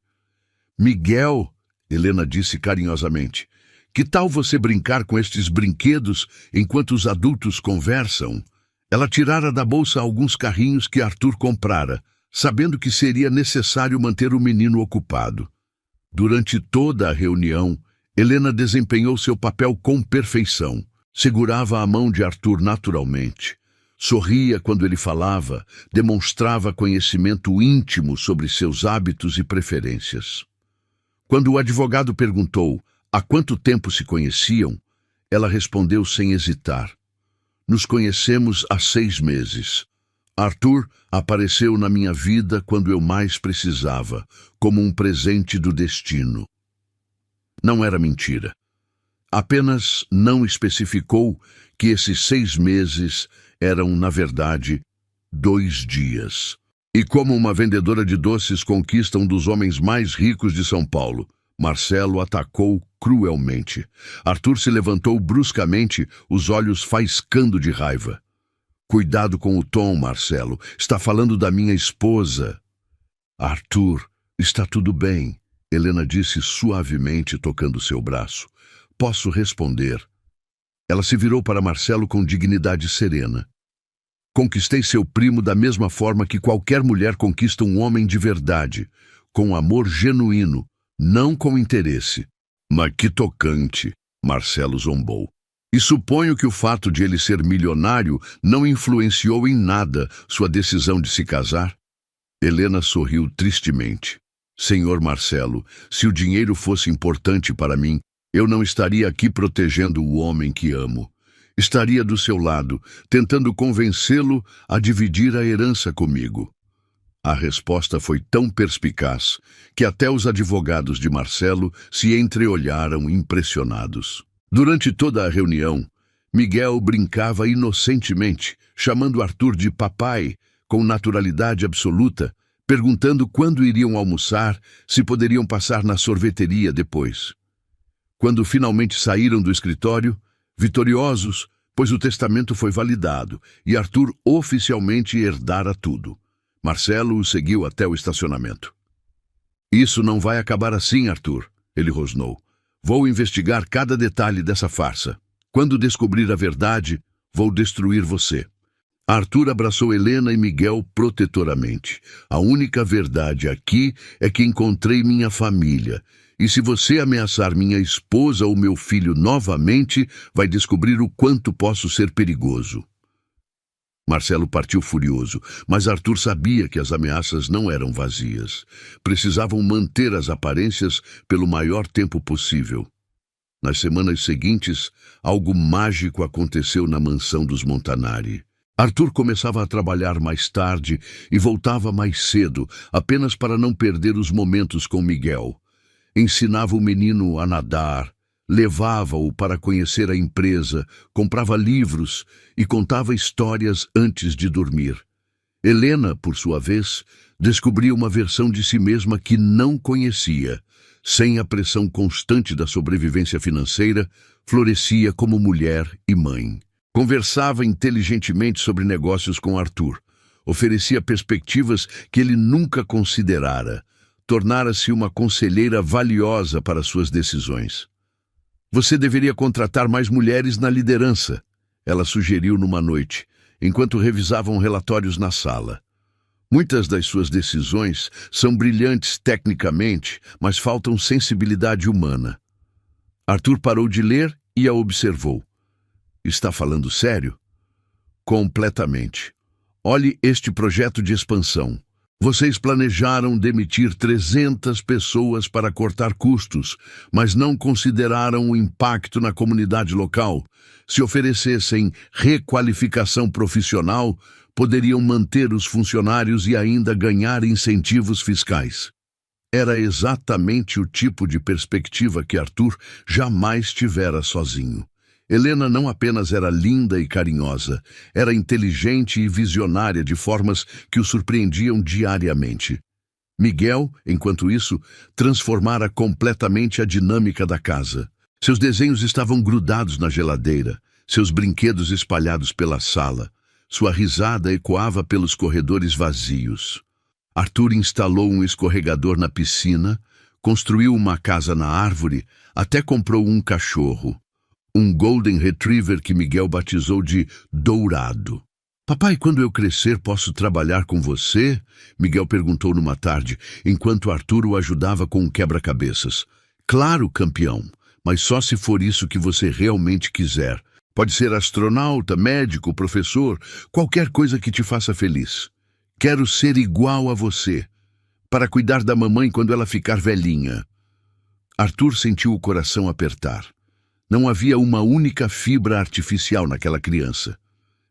Miguel, Helena disse carinhosamente, que tal você brincar com estes brinquedos enquanto os adultos conversam? Ela tirara da bolsa alguns carrinhos que Arthur comprara, sabendo que seria necessário manter o menino ocupado. Durante toda a reunião, Helena desempenhou seu papel com perfeição. Segurava a mão de Arthur naturalmente. Sorria quando ele falava, demonstrava conhecimento íntimo sobre seus hábitos e preferências. Quando o advogado perguntou há quanto tempo se conheciam, ela respondeu sem hesitar. Nos conhecemos há 6 meses. Arthur apareceu na minha vida quando eu mais precisava, como um presente do destino. Não era mentira. Apenas não especificou que esses 6 meses eram, na verdade, 2 dias. E como uma vendedora de doces conquista um dos homens mais ricos de São Paulo, Marcelo atacou cruelmente. Arthur se levantou bruscamente, os olhos faiscando de raiva. Cuidado com o tom, Marcelo. Está falando da minha esposa. Arthur, está tudo bem, Helena disse suavemente, tocando seu braço. Posso responder. Ela se virou para Marcelo com dignidade serena. Conquistei seu primo da mesma forma que qualquer mulher conquista um homem de verdade, com amor genuíno, não com interesse. Mas que tocante, Marcelo zombou. E suponho que o fato de ele ser milionário não influenciou em nada sua decisão de se casar? Helena sorriu tristemente. Senhor Marcelo, se o dinheiro fosse importante para mim, eu não estaria aqui protegendo o homem que amo. Estaria do seu lado, tentando convencê-lo a dividir a herança comigo. A resposta foi tão perspicaz que até os advogados de Marcelo se entreolharam impressionados. Durante toda a reunião, Miguel brincava inocentemente, chamando Arthur de papai, com naturalidade absoluta, perguntando quando iriam almoçar, se poderiam passar na sorveteria depois. Quando finalmente saíram do escritório, vitoriosos, pois o testamento foi validado e Arthur oficialmente herdara tudo. Marcelo o seguiu até o estacionamento. Isso não vai acabar assim, Arthur, ele rosnou. Vou investigar cada detalhe dessa farsa. Quando descobrir a verdade, vou destruir você. Arthur abraçou Helena e Miguel protetoramente. A única verdade aqui é que encontrei minha família E se você ameaçar minha esposa ou meu filho novamente, vai descobrir o quanto posso ser perigoso. Marcelo partiu furioso, mas Arthur sabia que as ameaças não eram vazias. Precisavam manter as aparências pelo maior tempo possível. Nas semanas seguintes, algo mágico aconteceu na mansão dos Montanari. Arthur começava a trabalhar mais tarde e voltava mais cedo, apenas para não perder os momentos com Miguel. Ensinava o menino a nadar, levava-o para conhecer a empresa, comprava livros e contava histórias antes de dormir. Helena, por sua vez, descobria uma versão de si mesma que não conhecia. Sem a pressão constante da sobrevivência financeira, florescia como mulher e mãe. Conversava inteligentemente sobre negócios com Arthur. Oferecia perspectivas que ele nunca considerara. Tornara-se uma conselheira valiosa para suas decisões. Você deveria contratar mais mulheres na liderança, ela sugeriu numa noite, enquanto revisavam relatórios na sala. Muitas das suas decisões são brilhantes tecnicamente, mas faltam sensibilidade humana. Arthur parou de ler e a observou. Está falando sério? Completamente. Olhe este projeto de expansão. Vocês planejaram demitir 300 pessoas para cortar custos, mas não consideraram o impacto na comunidade local. Se oferecessem requalificação profissional, poderiam manter os funcionários e ainda ganhar incentivos fiscais. Era exatamente o tipo de perspectiva que Arthur jamais tivera sozinho. Helena não apenas era linda e carinhosa, era inteligente e visionária de formas que o surpreendiam diariamente. Miguel, enquanto isso, transformara completamente a dinâmica da casa. Seus desenhos estavam grudados na geladeira, seus brinquedos espalhados pela sala. Sua risada ecoava pelos corredores vazios. Arthur instalou um escorregador na piscina, construiu uma casa na árvore, até comprou um cachorro. Um Golden Retriever que Miguel batizou de Dourado. Papai, quando eu crescer, posso trabalhar com você? Miguel perguntou numa tarde, enquanto Arthur o ajudava com um quebra-cabeças. Claro, campeão, mas só se for isso que você realmente quiser. Pode ser astronauta, médico, professor, qualquer coisa que te faça feliz. Quero ser igual a você, para cuidar da mamãe quando ela ficar velhinha. Arthur sentiu o coração apertar. Não havia uma única fibra artificial naquela criança.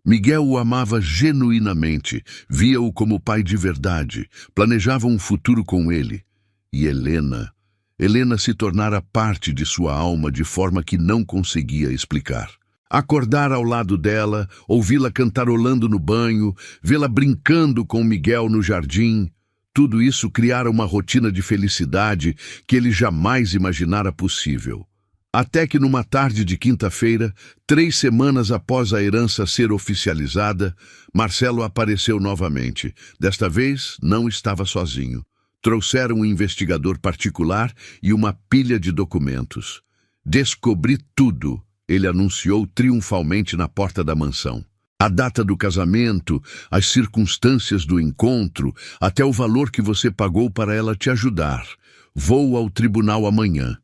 Miguel o amava genuinamente, via-o como pai de verdade, planejava um futuro com ele. E Helena se tornara parte de sua alma de forma que não conseguia explicar. Acordar ao lado dela, ouvi-la cantarolando no banho, vê-la brincando com Miguel no jardim, tudo isso criara uma rotina de felicidade que ele jamais imaginara possível. Até que numa tarde de quinta-feira, 3 semanas após a herança ser oficializada, Marcelo apareceu novamente. Desta vez, não estava sozinho. Trouxeram um investigador particular e uma pilha de documentos. Descobri tudo, ele anunciou triunfalmente na porta da mansão. A data do casamento, as circunstâncias do encontro, até o valor que você pagou para ela te ajudar. Vou ao tribunal amanhã.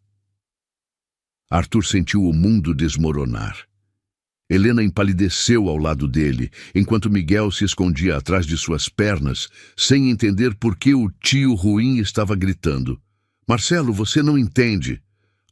Arthur sentiu o mundo desmoronar. Helena empalideceu ao lado dele, enquanto Miguel se escondia atrás de suas pernas, sem entender por que o tio ruim estava gritando. Marcelo, você não entende.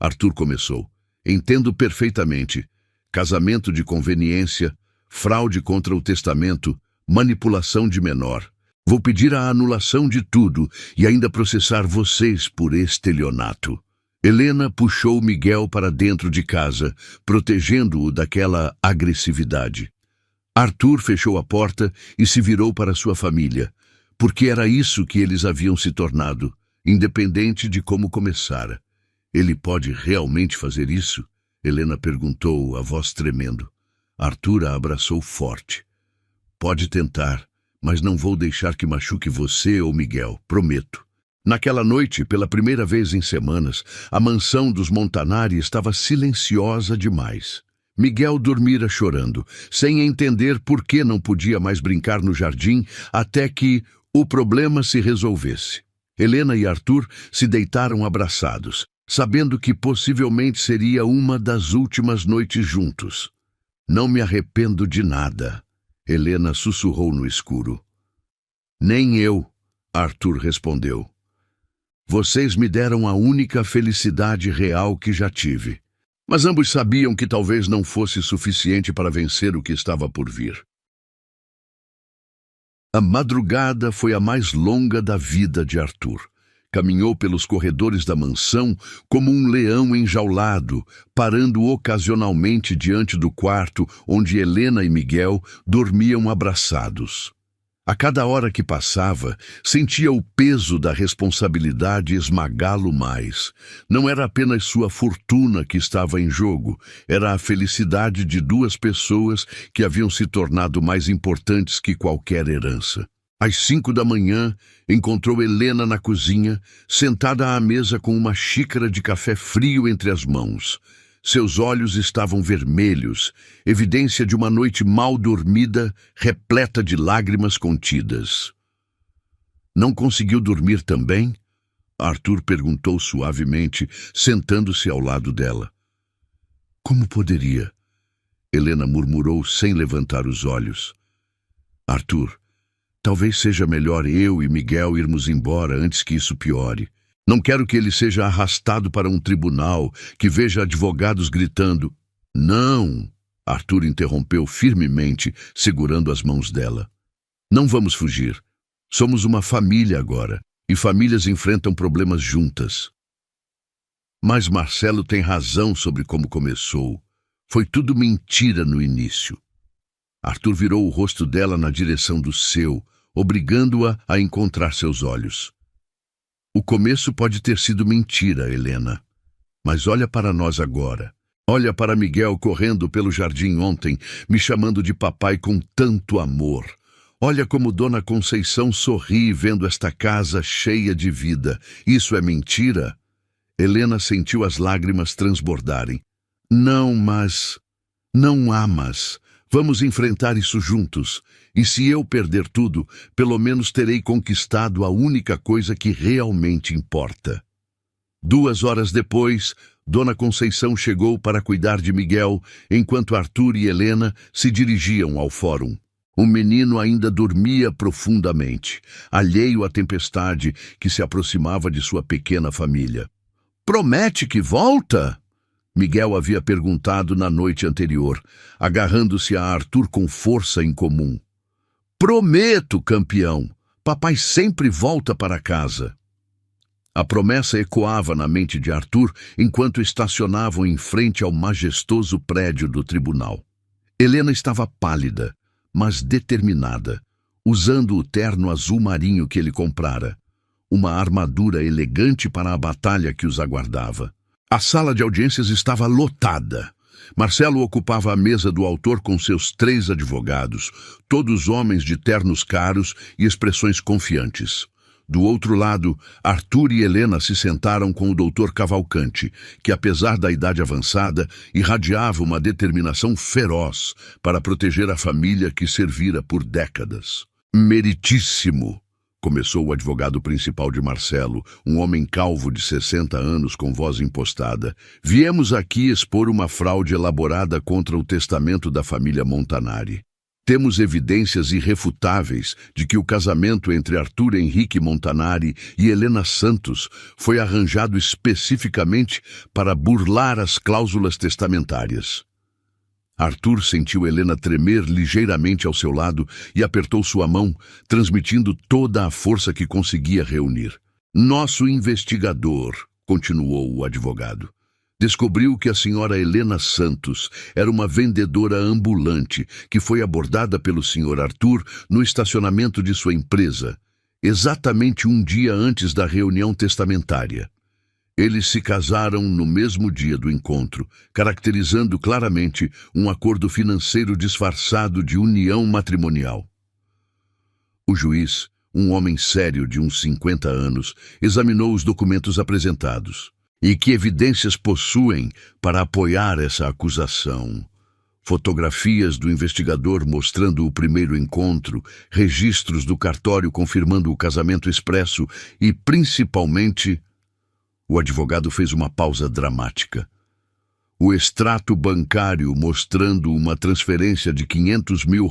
Arthur começou. Entendo perfeitamente. Casamento de conveniência, fraude contra o testamento, manipulação de menor. Vou pedir a anulação de tudo e ainda processar vocês por estelionato. Helena puxou Miguel para dentro de casa, protegendo-o daquela agressividade. Arthur fechou a porta e se virou para sua família, porque era isso que eles haviam se tornado, independente de como começara. Ele pode realmente fazer isso? Helena perguntou, a voz tremendo. Arthur a abraçou forte. Pode tentar, mas não vou deixar que machuque você ou Miguel, prometo. Naquela noite, pela primeira vez em semanas, a mansão dos Montanari estava silenciosa demais. Miguel dormira chorando, sem entender por que não podia mais brincar no jardim até que o problema se resolvesse. Helena e Arthur se deitaram abraçados. sabendo que possivelmente seria uma das últimas noites juntos. Não me arrependo de nada, Helena sussurrou no escuro. Nem eu, Arthur respondeu. Vocês me deram a única felicidade real que já tive. Mas ambos sabiam que talvez não fosse suficiente para vencer o que estava por vir. A madrugada foi a mais longa da vida de Arthur. Caminhou pelos corredores da mansão como um leão enjaulado, parando ocasionalmente diante do quarto onde Helena e Miguel dormiam abraçados. A cada hora que passava, sentia o peso da responsabilidade esmagá-lo mais. Não era apenas sua fortuna que estava em jogo, era a felicidade de duas pessoas que haviam se tornado mais importantes que qualquer herança. Às 5 da manhã, encontrou Helena na cozinha, sentada à mesa com uma xícara de café frio entre as mãos. Seus olhos estavam vermelhos, evidência de uma noite mal dormida, repleta de lágrimas contidas. Não conseguiu dormir também? Arthur perguntou suavemente, sentando-se ao lado dela. Como poderia? Helena murmurou sem levantar os olhos. Arthur, talvez seja melhor eu e Miguel irmos embora antes que isso piore. Não quero que ele seja arrastado para um tribunal, que veja advogados gritando. Não, Arthur interrompeu firmemente, segurando as mãos dela. Não vamos fugir. Somos uma família agora, e famílias enfrentam problemas juntas. Mas Marcelo tem razão sobre como começou. Foi tudo mentira no início. Arthur virou o rosto dela na direção do seu, obrigando-a a encontrar seus olhos. O começo pode ter sido mentira, Helena. Mas olha para nós agora. Olha para Miguel correndo pelo jardim ontem, me chamando de papai com tanto amor. Olha como Dona Conceição sorri vendo esta casa cheia de vida. Isso é mentira? Helena sentiu as lágrimas transbordarem. Não, mas... Não há mas. Vamos enfrentar isso juntos. E se eu perder tudo, pelo menos terei conquistado a única coisa que realmente importa. 2 horas depois, Dona Conceição chegou para cuidar de Miguel, enquanto Arthur e Helena se dirigiam ao fórum. O menino ainda dormia profundamente, alheio à tempestade que se aproximava de sua pequena família. Promete que volta? Miguel havia perguntado na noite anterior, agarrando-se a Arthur com força incomum. Prometo, campeão. Papai sempre volta para casa. A promessa ecoava na mente de Arthur enquanto estacionavam em frente ao majestoso prédio do tribunal. Helena estava pálida, mas determinada, usando o terno azul marinho que ele comprara, uma armadura elegante para a batalha que os aguardava. A sala de audiências estava lotada. Marcelo ocupava a mesa do autor com seus 3 advogados, todos homens de ternos caros e expressões confiantes. Do outro lado, Arthur e Helena se sentaram com o doutor Cavalcante, que, apesar da idade avançada, irradiava uma determinação feroz para proteger a família que servira por décadas. Meritíssimo! Começou o advogado principal de Marcelo, um homem calvo de 60 anos com voz impostada. Viemos aqui expor uma fraude elaborada contra o testamento da família Montanari. Temos evidências irrefutáveis de que o casamento entre Arthur Henrique Montanari e Helena Santos foi arranjado especificamente para burlar as cláusulas testamentárias. Arthur sentiu Helena tremer ligeiramente ao seu lado e apertou sua mão, transmitindo toda a força que conseguia reunir. Nosso investigador, continuou o advogado, descobriu que a senhora Helena Santos era uma vendedora ambulante que foi abordada pelo senhor Arthur no estacionamento de sua empresa, exatamente um dia antes da reunião testamentária. Eles se casaram no mesmo dia do encontro, caracterizando claramente um acordo financeiro disfarçado de união matrimonial. O juiz, um homem sério de uns 50 anos, examinou os documentos apresentados. E que evidências possuem para apoiar essa acusação? Fotografias do investigador mostrando o primeiro encontro, registros do cartório confirmando o casamento expresso e, principalmente, O advogado fez uma pausa dramática. O extrato bancário mostrando uma transferência de R$ 500 mil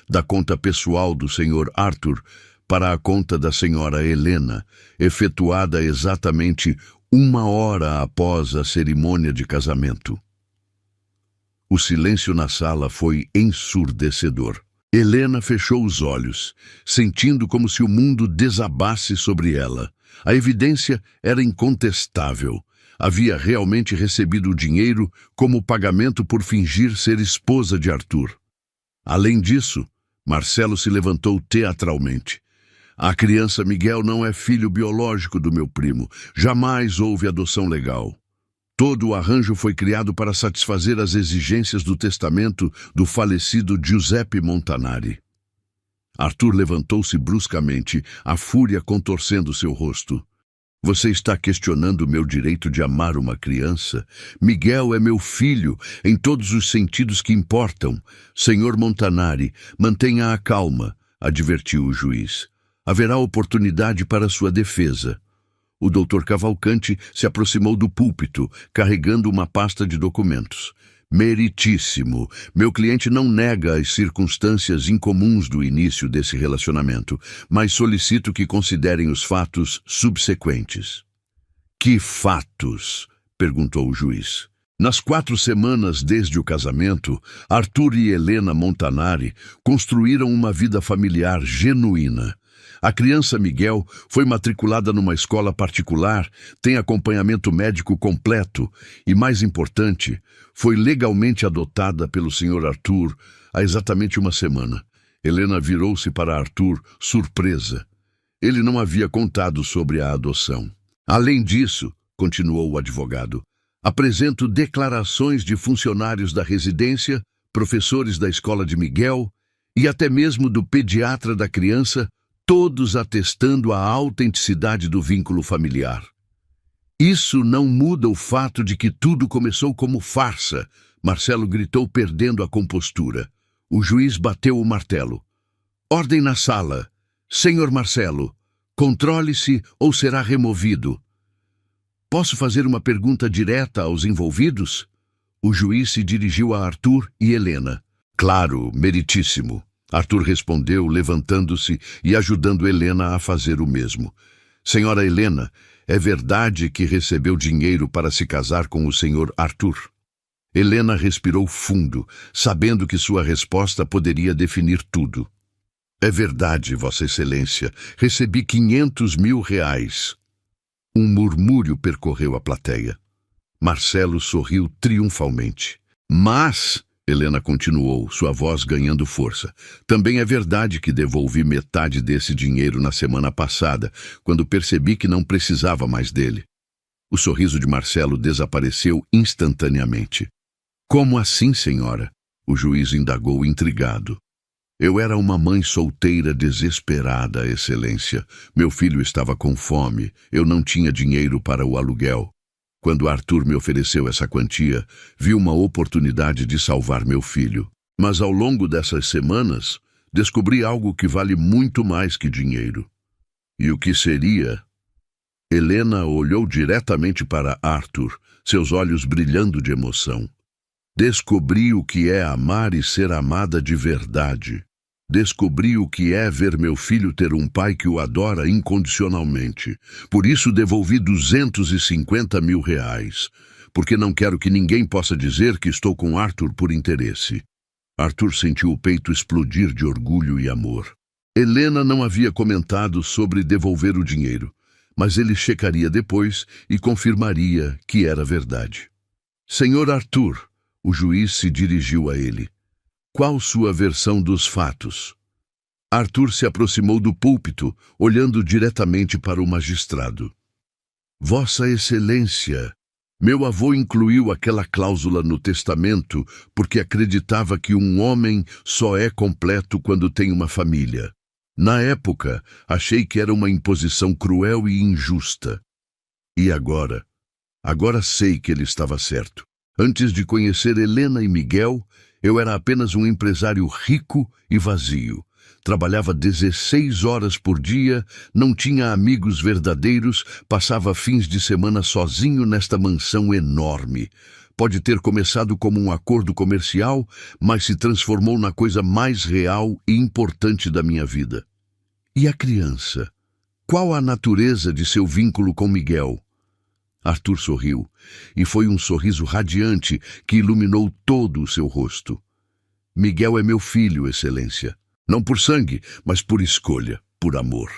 da conta pessoal do Sr. Arthur para a conta da Sra. Helena, efetuada exatamente 1 hora após a cerimônia de casamento. O silêncio na sala foi ensurdecedor. Helena fechou os olhos, sentindo como se o mundo desabasse sobre ela. A evidência era incontestável. Havia realmente recebido o dinheiro como pagamento por fingir ser esposa de Arthur. Além disso, Marcelo se levantou teatralmente. A criança Miguel não é filho biológico do meu primo. Jamais houve adoção legal. Todo o arranjo foi criado para satisfazer as exigências do testamento do falecido Giuseppe Montanari. Arthur levantou-se bruscamente, a fúria contorcendo seu rosto. Você está questionando o meu direito de amar uma criança? Miguel é meu filho, em todos os sentidos que importam. Senhor Montanari, mantenha a calma, advertiu o juiz. Haverá oportunidade para sua defesa. O Dr. Cavalcanti se aproximou do púlpito, carregando uma pasta de documentos. Meritíssimo. Meu cliente não nega as circunstâncias incomuns do início desse relacionamento, mas solicito que considerem os fatos subsequentes. Que fatos? Perguntou o juiz. Nas 4 semanas desde o casamento, Arthur e Helena Montanari construíram uma vida familiar genuína. A criança Miguel foi matriculada numa escola particular, tem acompanhamento médico completo e, mais importante, foi legalmente adotada pelo Sr. Arthur há exatamente 1 semana. Helena virou-se para Arthur, surpresa. Ele não havia contado sobre a adoção. Além disso, continuou o advogado, apresento declarações de funcionários da residência, professores da escola de Miguel e até mesmo do pediatra da criança, todos atestando a autenticidade do vínculo familiar. Isso não muda o fato de que tudo começou como farsa, Marcelo gritou, perdendo a compostura. O juiz bateu o martelo. Ordem na sala. Senhor Marcelo, controle-se ou será removido. Posso fazer uma pergunta direta aos envolvidos? O juiz se dirigiu a Arthur e Helena. Claro, meritíssimo. Arthur respondeu, levantando-se e ajudando Helena a fazer o mesmo. Senhora Helena, é verdade que recebeu dinheiro para se casar com o senhor Arthur? Helena respirou fundo, sabendo que sua resposta poderia definir tudo. É verdade, Vossa Excelência. Recebi R$ 500 mil. Um murmúrio percorreu a plateia. Marcelo sorriu triunfalmente. Mas... Helena continuou, sua voz ganhando força. Também é verdade que devolvi metade desse dinheiro na semana passada, quando percebi que não precisava mais dele. O sorriso de Marcelo desapareceu instantaneamente. Como assim, senhora? O juiz indagou intrigado. Eu era uma mãe solteira desesperada, Excelência. Meu filho estava com fome, eu não tinha dinheiro para o aluguel. Quando Arthur me ofereceu essa quantia, vi uma oportunidade de salvar meu filho. Mas ao longo dessas semanas, descobri algo que vale muito mais que dinheiro. E o que seria? Helena olhou diretamente para Arthur, seus olhos brilhando de emoção. Descobri o que é amar e ser amada de verdade. Descobri o que é ver meu filho ter um pai que o adora incondicionalmente. Por isso devolvi R$ 250 mil, porque não quero que ninguém possa dizer que estou com Arthur por interesse. Arthur sentiu o peito explodir de orgulho e amor. Helena não havia comentado sobre devolver o dinheiro, mas ele checaria depois e confirmaria que era verdade. Senhor Arthur, o juiz se dirigiu a ele. Qual sua versão dos fatos? Arthur se aproximou do púlpito, olhando diretamente para o magistrado. Vossa Excelência, meu avô incluiu aquela cláusula no testamento porque acreditava que um homem só é completo quando tem uma família. Na época, achei que era uma imposição cruel e injusta. E agora? Agora sei que ele estava certo. Antes de conhecer Helena e Miguel, eu era apenas um empresário rico e vazio. Trabalhava 16 horas por dia, não tinha amigos verdadeiros, passava fins de semana sozinho nesta mansão enorme. Pode ter começado como um acordo comercial, mas se transformou na coisa mais real e importante da minha vida. E a criança? Qual a natureza de seu vínculo com Miguel? Arthur sorriu, e foi um sorriso radiante que iluminou todo o seu rosto. Miguel é meu filho, Excelência. Não por sangue, mas por escolha, por amor.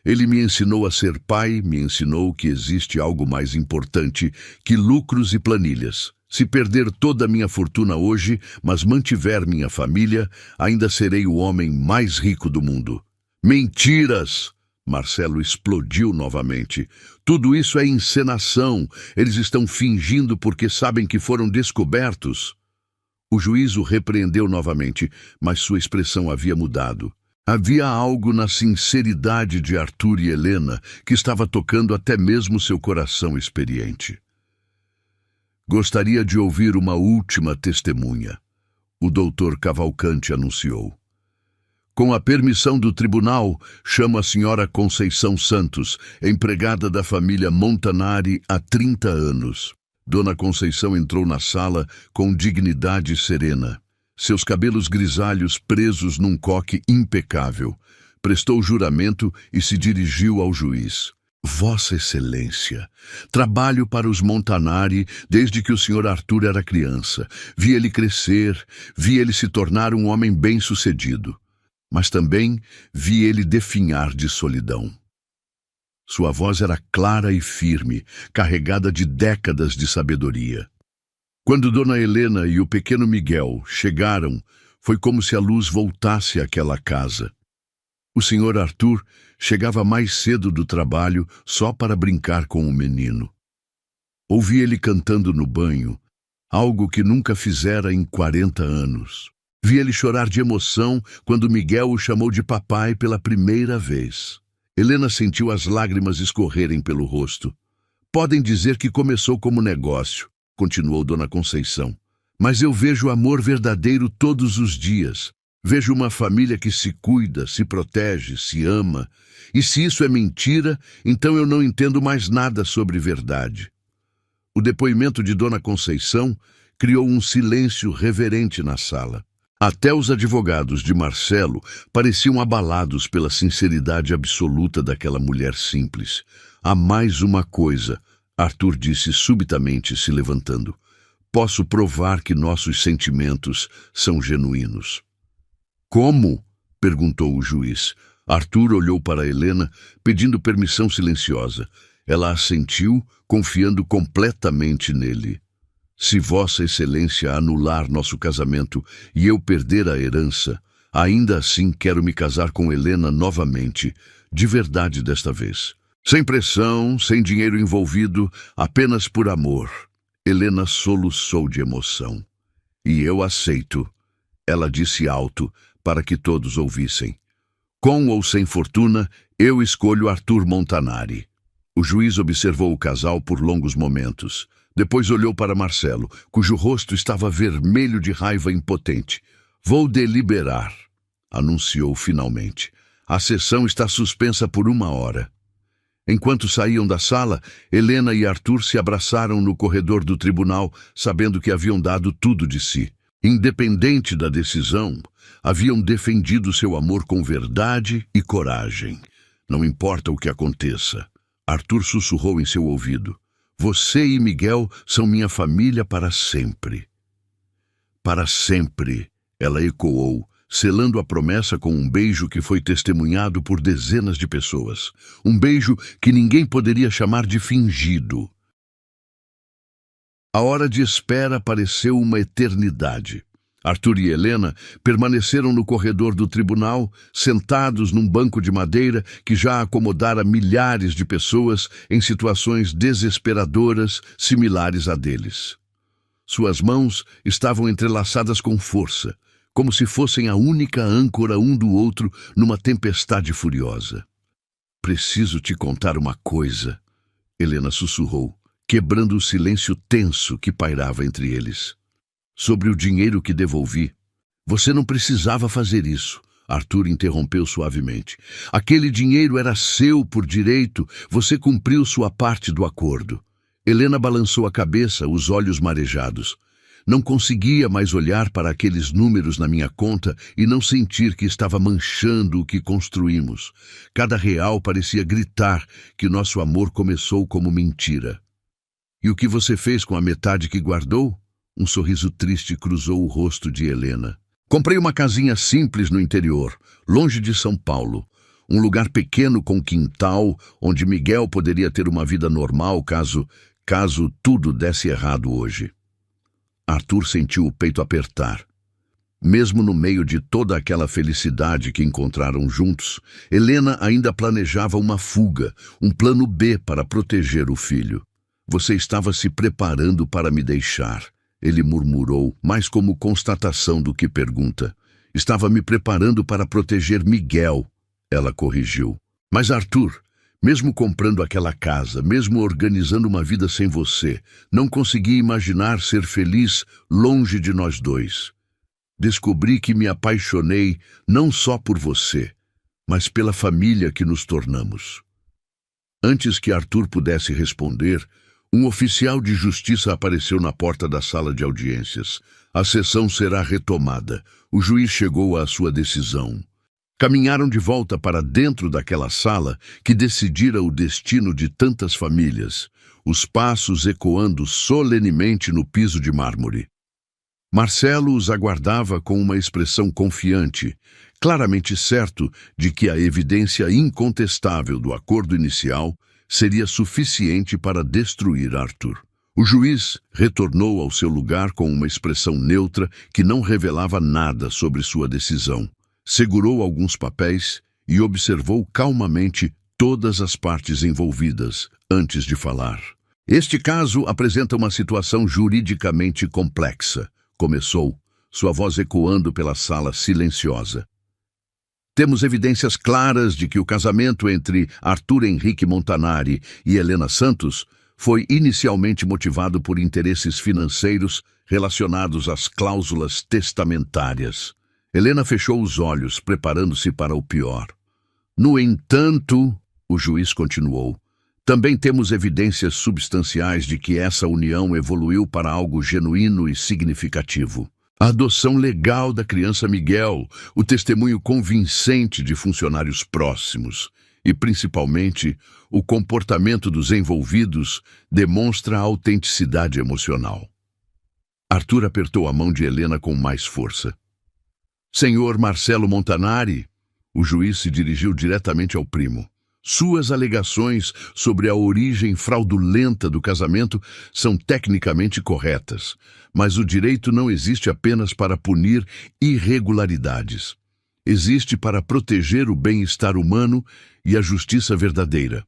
Ele me ensinou a ser pai, me ensinou que existe algo mais importante que lucros e planilhas. Se perder toda a minha fortuna hoje, mas mantiver minha família, ainda serei o homem mais rico do mundo. Mentiras! Marcelo explodiu novamente. Tudo isso é encenação. Eles estão fingindo porque sabem que foram descobertos. O juiz o repreendeu novamente, mas sua expressão havia mudado. Havia algo na sinceridade de Arthur e Helena que estava tocando até mesmo seu coração experiente. Gostaria de ouvir uma última testemunha. O doutor Cavalcante anunciou. Com a permissão do tribunal, chamo a senhora Conceição Santos, empregada da família Montanari há 30 anos. Dona Conceição entrou na sala com dignidade serena. Seus cabelos grisalhos presos num coque impecável. Prestou juramento e se dirigiu ao juiz. Vossa Excelência, trabalho para os Montanari desde que o senhor Arthur era criança. Vi ele crescer, vi ele se tornar um homem bem-sucedido. Mas também vi ele definhar de solidão. Sua voz era clara e firme, carregada de décadas de sabedoria. Quando Dona Helena e o pequeno Miguel chegaram, foi como se a luz voltasse àquela casa. O senhor Arthur chegava mais cedo do trabalho só para brincar com o menino. Ouvi ele cantando no banho, algo que nunca fizera em 40 anos. Vi ele chorar de emoção quando Miguel o chamou de papai pela primeira vez. Helena sentiu as lágrimas escorrerem pelo rosto. Podem dizer que começou como negócio, continuou Dona Conceição. Mas eu vejo amor verdadeiro todos os dias. Vejo uma família que se cuida, se protege, se ama. E se isso é mentira, então eu não entendo mais nada sobre verdade. O depoimento de Dona Conceição criou um silêncio reverente na sala. Até os advogados de Marcelo pareciam abalados pela sinceridade absoluta daquela mulher simples. Há mais uma coisa, Arthur disse subitamente, se levantando. Posso provar que nossos sentimentos são genuínos. Como? Perguntou o juiz. Arthur olhou para Helena, pedindo permissão silenciosa. Ela assentiu, confiando completamente nele. Se Vossa Excelência anular nosso casamento e eu perder a herança, ainda assim quero me casar com Helena novamente, de verdade desta vez. Sem pressão, sem dinheiro envolvido, apenas por amor. Helena soluçou de emoção. E eu aceito, ela disse alto, para que todos ouvissem. Com ou sem fortuna, eu escolho Arthur Montanari. O juiz observou o casal por longos momentos. Depois olhou para Marcelo, cujo rosto estava vermelho de raiva impotente. Vou deliberar, anunciou finalmente. A sessão está suspensa por 1 hora. Enquanto saíam da sala, Helena e Arthur se abraçaram no corredor do tribunal, sabendo que haviam dado tudo de si. Independente da decisão, haviam defendido seu amor com verdade e coragem. Não importa o que aconteça. Arthur sussurrou em seu ouvido. Você e Miguel são minha família para sempre. Para sempre, ela ecoou, selando a promessa com um beijo que foi testemunhado por dezenas de pessoas. Um beijo que ninguém poderia chamar de fingido. A hora de espera pareceu uma eternidade. Arthur e Helena permaneceram no corredor do tribunal, sentados num banco de madeira que já acomodara milhares de pessoas em situações desesperadoras similares a deles. Suas mãos estavam entrelaçadas com força, como se fossem a única âncora um do outro numa tempestade furiosa. Preciso te contar uma coisa, Helena sussurrou, quebrando o silêncio tenso que pairava entre eles. Sobre o dinheiro que devolvi. Você não precisava fazer isso. Arthur interrompeu suavemente. Aquele dinheiro era seu por direito. Você cumpriu sua parte do acordo. Helena balançou a cabeça, os olhos marejados. Não conseguia mais olhar para aqueles números na minha conta e não sentir que estava manchando o que construímos. Cada real parecia gritar que nosso amor começou como mentira. E o que você fez com a metade que guardou? Um sorriso triste cruzou o rosto de Helena. Comprei uma casinha simples no interior, longe de São Paulo. Um lugar pequeno com quintal, onde Miguel poderia ter uma vida normal caso tudo desse errado hoje. Arthur sentiu o peito apertar. Mesmo no meio de toda aquela felicidade que encontraram juntos, Helena ainda planejava uma fuga, um plano B para proteger o filho. Você estava se preparando para me deixar, ele murmurou, mais como constatação do que pergunta. Estava me preparando para proteger Miguel, ela corrigiu. Mas Arthur, mesmo comprando aquela casa, mesmo organizando uma vida sem você, não consegui imaginar ser feliz longe de nós dois. Descobri que me apaixonei não só por você, mas pela família que nos tornamos. Antes que Arthur pudesse responder, um oficial de justiça apareceu na porta da sala de audiências. A sessão será retomada. O juiz chegou à sua decisão. Caminharam de volta para dentro daquela sala que decidira o destino de tantas famílias, os passos ecoando solenemente no piso de mármore. Marcelo os aguardava com uma expressão confiante, claramente certo de que a evidência incontestável do acordo inicial seria suficiente para destruir Arthur. O juiz retornou ao seu lugar com uma expressão neutra que não revelava nada sobre sua decisão. Segurou alguns papéis e observou calmamente todas as partes envolvidas antes de falar. Este caso apresenta uma situação juridicamente complexa, começou, sua voz ecoando pela sala silenciosa. Temos evidências claras de que o casamento entre Arthur Henrique Montanari e Helena Santos foi inicialmente motivado por interesses financeiros relacionados às cláusulas testamentárias. Helena fechou os olhos, preparando-se para o pior. No entanto, o juiz continuou, também temos evidências substanciais de que essa união evoluiu para algo genuíno e significativo. A adoção legal da criança Miguel, o testemunho convincente de funcionários próximos e, principalmente, o comportamento dos envolvidos demonstra a autenticidade emocional. Arthur apertou a mão de Helena com mais força. Senhor Marcelo Montanari, o juiz se dirigiu diretamente ao primo. Suas alegações sobre a origem fraudulenta do casamento são tecnicamente corretas, mas o direito não existe apenas para punir irregularidades. Existe para proteger o bem-estar humano e a justiça verdadeira.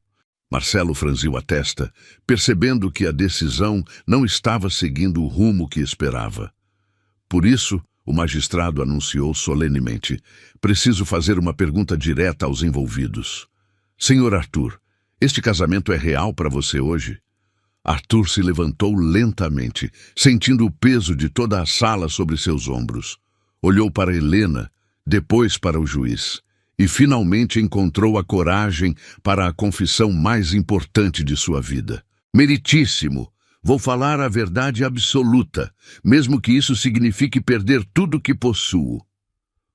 Marcelo franziu a testa, percebendo que a decisão não estava seguindo o rumo que esperava. Por isso, o magistrado anunciou solenemente: preciso fazer uma pergunta direta aos envolvidos. Senhor Arthur, este casamento é real para você hoje? Arthur se levantou lentamente, sentindo o peso de toda a sala sobre seus ombros. Olhou para Helena, depois para o juiz, e finalmente encontrou a coragem para a confissão mais importante de sua vida. Meritíssimo! Vou falar a verdade absoluta, mesmo que isso signifique perder tudo que possuo.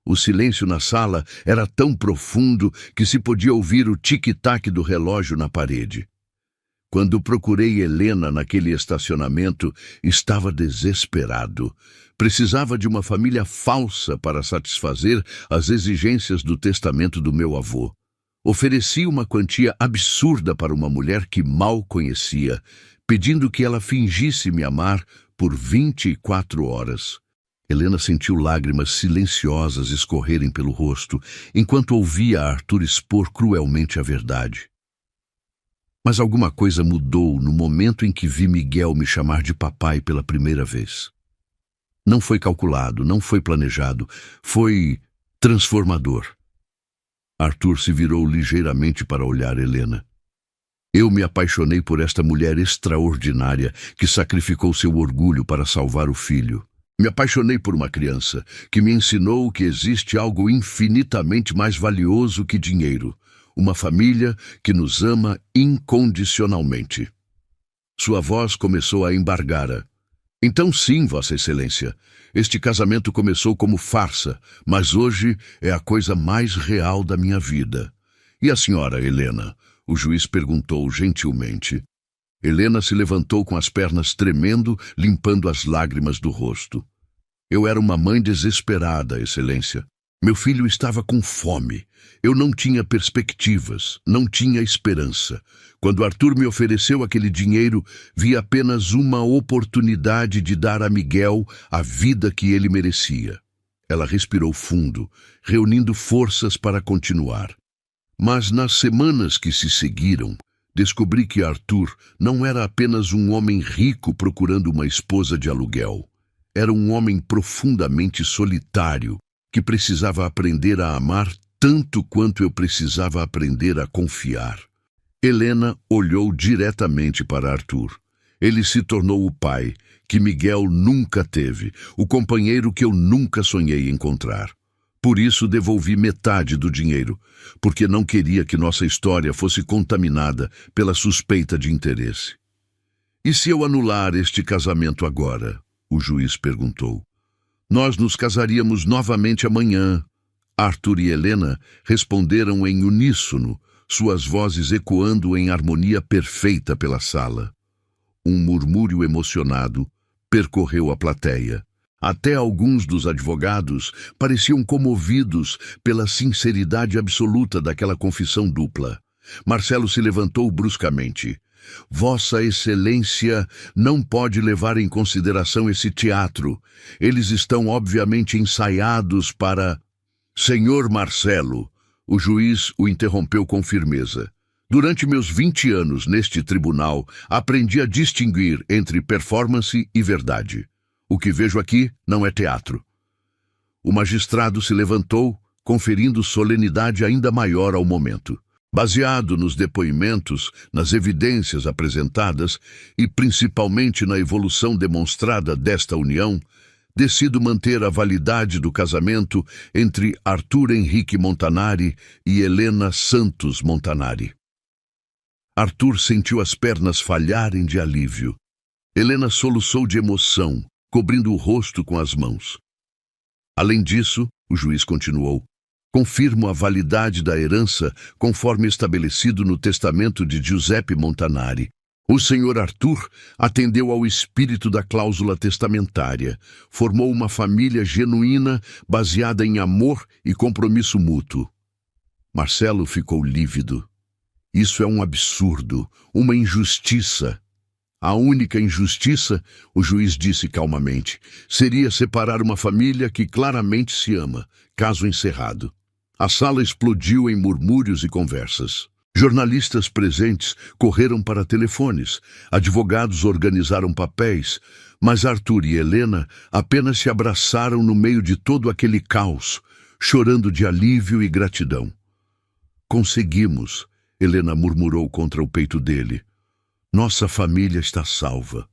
O silêncio na sala era tão profundo que se podia ouvir o tic-tac do relógio na parede. Quando procurei Helena naquele estacionamento, estava desesperado. Precisava de uma família falsa para satisfazer as exigências do testamento do meu avô. Ofereci uma quantia absurda para uma mulher que mal conhecia, pedindo que ela fingisse me amar por 24 horas. Helena sentiu lágrimas silenciosas escorrerem pelo rosto, enquanto ouvia Arthur expor cruelmente a verdade. Mas alguma coisa mudou no momento em que vi Miguel me chamar de papai pela primeira vez. Não foi calculado, não foi planejado, foi transformador. Arthur se virou ligeiramente para olhar Helena. Eu me apaixonei por esta mulher extraordinária que sacrificou seu orgulho para salvar o filho. Me apaixonei por uma criança que me ensinou que existe algo infinitamente mais valioso que dinheiro, uma família que nos ama incondicionalmente. Sua voz começou a embargar. Então sim, Vossa Excelência, este casamento começou como farsa, mas hoje é a coisa mais real da minha vida. E a senhora, Helena? O juiz perguntou gentilmente. Helena se levantou com as pernas tremendo, limpando as lágrimas do rosto. Eu era uma mãe desesperada, Excelência. Meu filho estava com fome. Eu não tinha perspectivas, não tinha esperança. Quando Arthur me ofereceu aquele dinheiro, vi apenas uma oportunidade de dar a Miguel a vida que ele merecia. Ela respirou fundo, reunindo forças para continuar. Mas nas semanas que se seguiram, descobri que Arthur não era apenas um homem rico procurando uma esposa de aluguel. Era um homem profundamente solitário, que precisava aprender a amar tanto quanto eu precisava aprender a confiar. Helena olhou diretamente para Arthur. Ele se tornou o pai que Miguel nunca teve, o companheiro que eu nunca sonhei encontrar. Por isso devolvi metade do dinheiro, porque não queria que nossa história fosse contaminada pela suspeita de interesse. E se eu anular este casamento agora? O juiz perguntou. Nós nos casaríamos novamente amanhã. Arthur e Helena responderam em uníssono, suas vozes ecoando em harmonia perfeita pela sala. Um murmúrio emocionado percorreu a plateia. Até alguns dos advogados pareciam comovidos pela sinceridade absoluta daquela confissão dupla. Marcelo se levantou bruscamente. Vossa Excelência não pode levar em consideração esse teatro. Eles estão obviamente ensaiados para... Senhor Marcelo, o juiz o interrompeu com firmeza. Durante meus 20 anos neste tribunal, aprendi a distinguir entre performance e verdade. O que vejo aqui não é teatro. O magistrado se levantou, conferindo solenidade ainda maior ao momento. Baseado nos depoimentos, nas evidências apresentadas e principalmente na evolução demonstrada desta união, decido manter a validade do casamento entre Arthur Henrique Montanari e Helena Santos Montanari. Arthur sentiu as pernas falharem de alívio. Helena soluçou de emoção, cobrindo o rosto com as mãos. Além disso, o juiz continuou, confirmo a validade da herança conforme estabelecido no testamento de Giuseppe Montanari. O senhor Arthur atendeu ao espírito da cláusula testamentária, formou uma família genuína baseada em amor e compromisso mútuo. Marcelo ficou lívido. Isso é um absurdo, uma injustiça. A única injustiça, o juiz disse calmamente, seria separar uma família que claramente se ama, caso encerrado. A sala explodiu em murmúrios e conversas. Jornalistas presentes correram para telefones, advogados organizaram papéis, mas Arthur e Helena apenas se abraçaram no meio de todo aquele caos, chorando de alívio e gratidão. Conseguimos, Helena murmurou contra o peito dele. Nossa família está salva.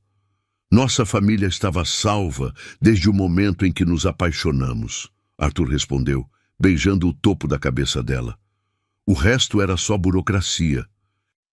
Nossa família estava salva desde o momento em que nos apaixonamos, Arthur respondeu, beijando o topo da cabeça dela. O resto era só burocracia.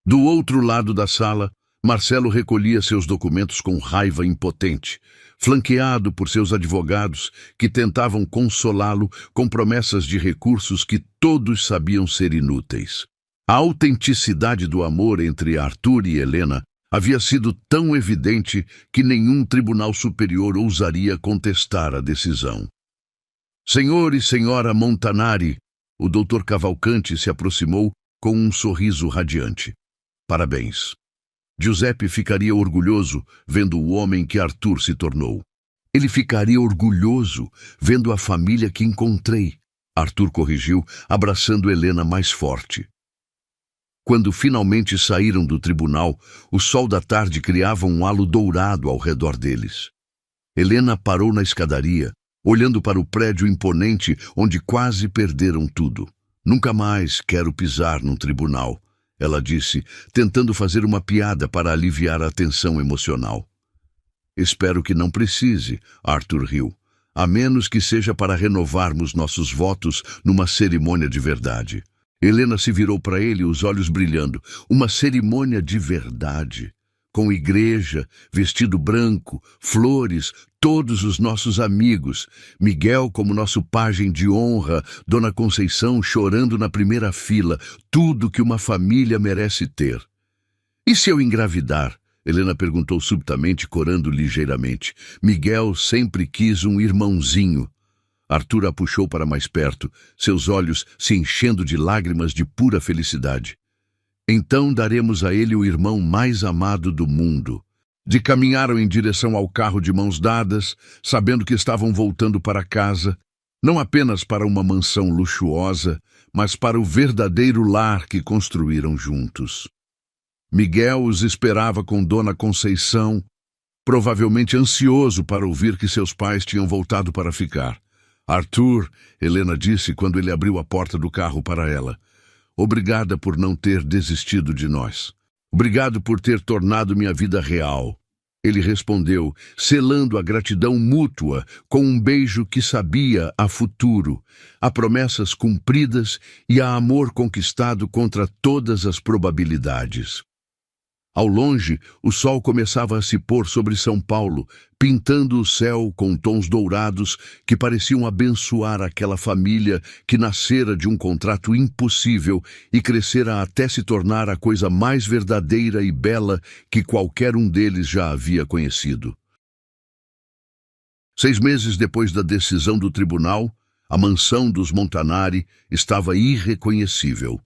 Do outro lado da sala, Marcelo recolhia seus documentos com raiva impotente, flanqueado por seus advogados que tentavam consolá-lo com promessas de recursos que todos sabiam ser inúteis. A autenticidade do amor entre Arthur e Helena havia sido tão evidente que nenhum tribunal superior ousaria contestar a decisão. Senhor e senhora Montanari, o doutor Cavalcanti se aproximou com um sorriso radiante. Parabéns. Giuseppe ficaria orgulhoso vendo o homem que Arthur se tornou. Ele ficaria orgulhoso vendo a família que encontrei, Arthur corrigiu, abraçando Helena mais forte. Quando finalmente saíram do tribunal, o sol da tarde criava um halo dourado ao redor deles. Helena parou na escadaria, olhando para o prédio imponente onde quase perderam tudo. Nunca mais quero pisar num tribunal, ela disse, tentando fazer uma piada para aliviar a tensão emocional. Espero que não precise, Arthur riu. A menos que seja para renovarmos nossos votos numa cerimônia de verdade. Helena se virou para ele, os olhos brilhando. Uma cerimônia de verdade. Com igreja, vestido branco, flores, todos os nossos amigos. Miguel como nosso pajem de honra, Dona Conceição chorando na primeira fila. Tudo que uma família merece ter. E se eu engravidar? Helena perguntou subitamente, corando ligeiramente. Miguel sempre quis um irmãozinho. Arthur a puxou para mais perto, seus olhos se enchendo de lágrimas de pura felicidade. Então daremos a ele o irmão mais amado do mundo. Caminharam em direção ao carro de mãos dadas, sabendo que estavam voltando para casa, não apenas para uma mansão luxuosa, mas para o verdadeiro lar que construíram juntos. Miguel os esperava com Dona Conceição, provavelmente ansioso para ouvir que seus pais tinham voltado para ficar. Arthur, Helena disse quando ele abriu a porta do carro para ela. Obrigada por não ter desistido de nós. Obrigado por ter tornado minha vida real. Ele respondeu, selando a gratidão mútua com um beijo que sabia a futuro, a promessas cumpridas e a amor conquistado contra todas as probabilidades. Ao longe, o sol começava a se pôr sobre São Paulo, pintando o céu com tons dourados que pareciam abençoar aquela família que nascera de um contrato impossível e crescera até se tornar a coisa mais verdadeira e bela que qualquer um deles já havia conhecido. 6 meses depois da decisão do tribunal, a mansão dos Montanari estava irreconhecível.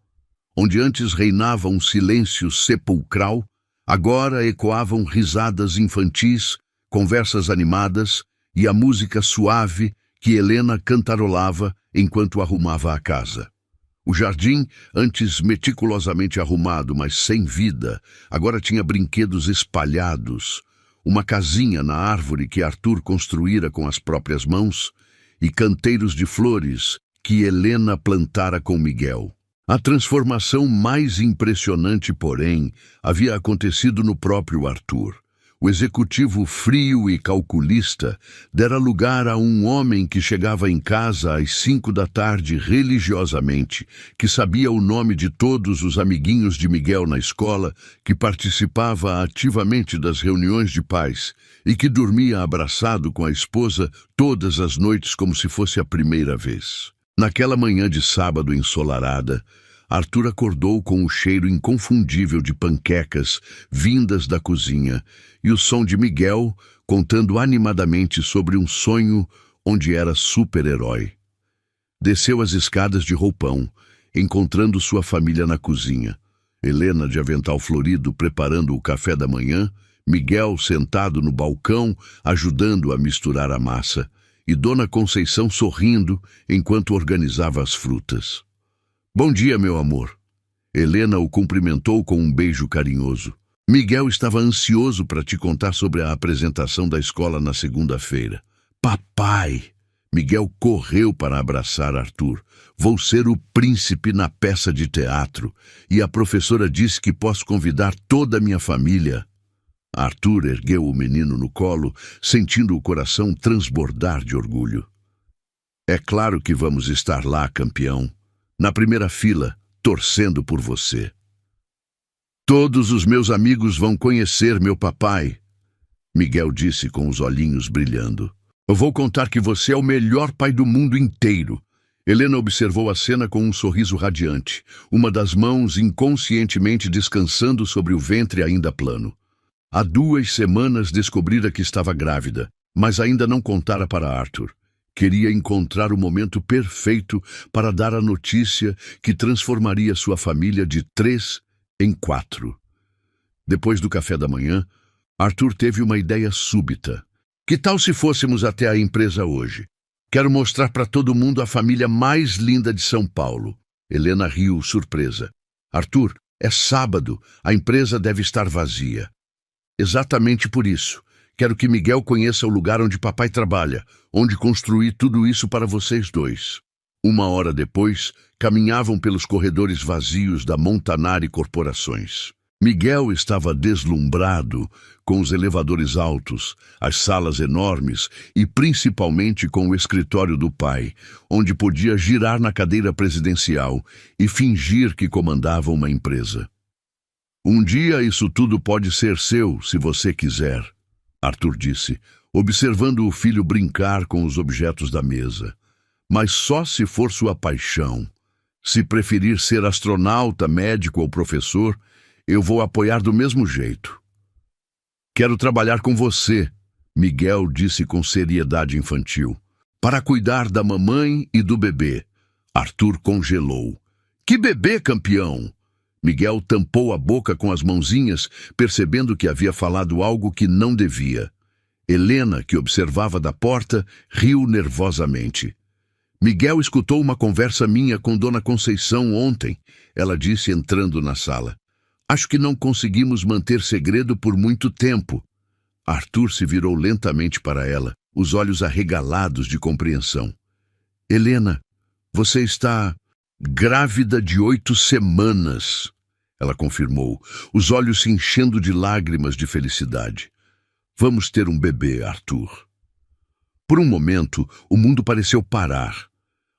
Onde antes reinava um silêncio sepulcral, agora ecoavam risadas infantis, conversas animadas e a música suave que Helena cantarolava enquanto arrumava a casa. O jardim, antes meticulosamente arrumado, mas sem vida, agora tinha brinquedos espalhados, uma casinha na árvore que Arthur construíra com as próprias mãos e canteiros de flores que Helena plantara com Miguel. A transformação mais impressionante, porém, havia acontecido no próprio Arthur. O executivo frio e calculista dera lugar a um homem que chegava em casa às 5 da tarde religiosamente, que sabia o nome de todos os amiguinhos de Miguel na escola, que participava ativamente das reuniões de pais e que dormia abraçado com a esposa todas as noites como se fosse a primeira vez. Naquela manhã de sábado ensolarada, Arthur acordou com o cheiro inconfundível de panquecas vindas da cozinha e o som de Miguel contando animadamente sobre um sonho onde era super-herói. Desceu as escadas de roupão, encontrando sua família na cozinha. Helena de avental florido preparando o café da manhã, Miguel sentado no balcão ajudando a misturar a massa e Dona Conceição sorrindo enquanto organizava as frutas. Bom dia, meu amor. Helena o cumprimentou com um beijo carinhoso. Miguel estava ansioso para te contar sobre a apresentação da escola na segunda-feira. Papai! Miguel correu para abraçar Arthur. Vou ser o príncipe na peça de teatro e a professora disse que posso convidar toda a minha família. Arthur ergueu o menino no colo, sentindo o coração transbordar de orgulho. É claro que vamos estar lá, campeão, na primeira fila, torcendo por você. Todos os meus amigos vão conhecer meu papai, Miguel disse com os olhinhos brilhando. Eu vou contar que você é o melhor pai do mundo inteiro. Helena observou a cena com um sorriso radiante, uma das mãos inconscientemente descansando sobre o ventre ainda plano. Há 2 semanas descobrira que estava grávida, mas ainda não contara para Arthur. Queria encontrar o momento perfeito para dar a notícia que transformaria sua família de 3 em 4. Depois do café da manhã, Arthur teve uma ideia súbita. Que tal se fôssemos até a empresa hoje? Quero mostrar para todo mundo a família mais linda de São Paulo. Helena riu, surpresa. Arthur, é sábado, a empresa deve estar vazia. Exatamente por isso. Quero que Miguel conheça o lugar onde papai trabalha, onde construí tudo isso para vocês dois. 1 hora depois, caminhavam pelos corredores vazios da Montanari Corporações. Miguel estava deslumbrado com os elevadores altos, as salas enormes e principalmente com o escritório do pai, onde podia girar na cadeira presidencial e fingir que comandava uma empresa. Um dia isso tudo pode ser seu, se você quiser, Arthur disse, observando o filho brincar com os objetos da mesa. Mas só se for sua paixão. Se preferir ser astronauta, médico ou professor, eu vou apoiar do mesmo jeito. Quero trabalhar com você, Miguel disse com seriedade infantil, para cuidar da mamãe e do bebê. Arthur congelou. Que bebê, campeão! Miguel tampou a boca com as mãozinhas, percebendo que havia falado algo que não devia. Helena, que observava da porta, riu nervosamente. Miguel escutou uma conversa minha com Dona Conceição ontem, ela disse entrando na sala. Acho que não conseguimos manter segredo por muito tempo. Arthur se virou lentamente para ela, os olhos arregalados de compreensão. Helena, você está grávida de 8 semanas, ela confirmou, os olhos se enchendo de lágrimas de felicidade. Vamos ter um bebê, Arthur. Por um momento, o mundo pareceu parar.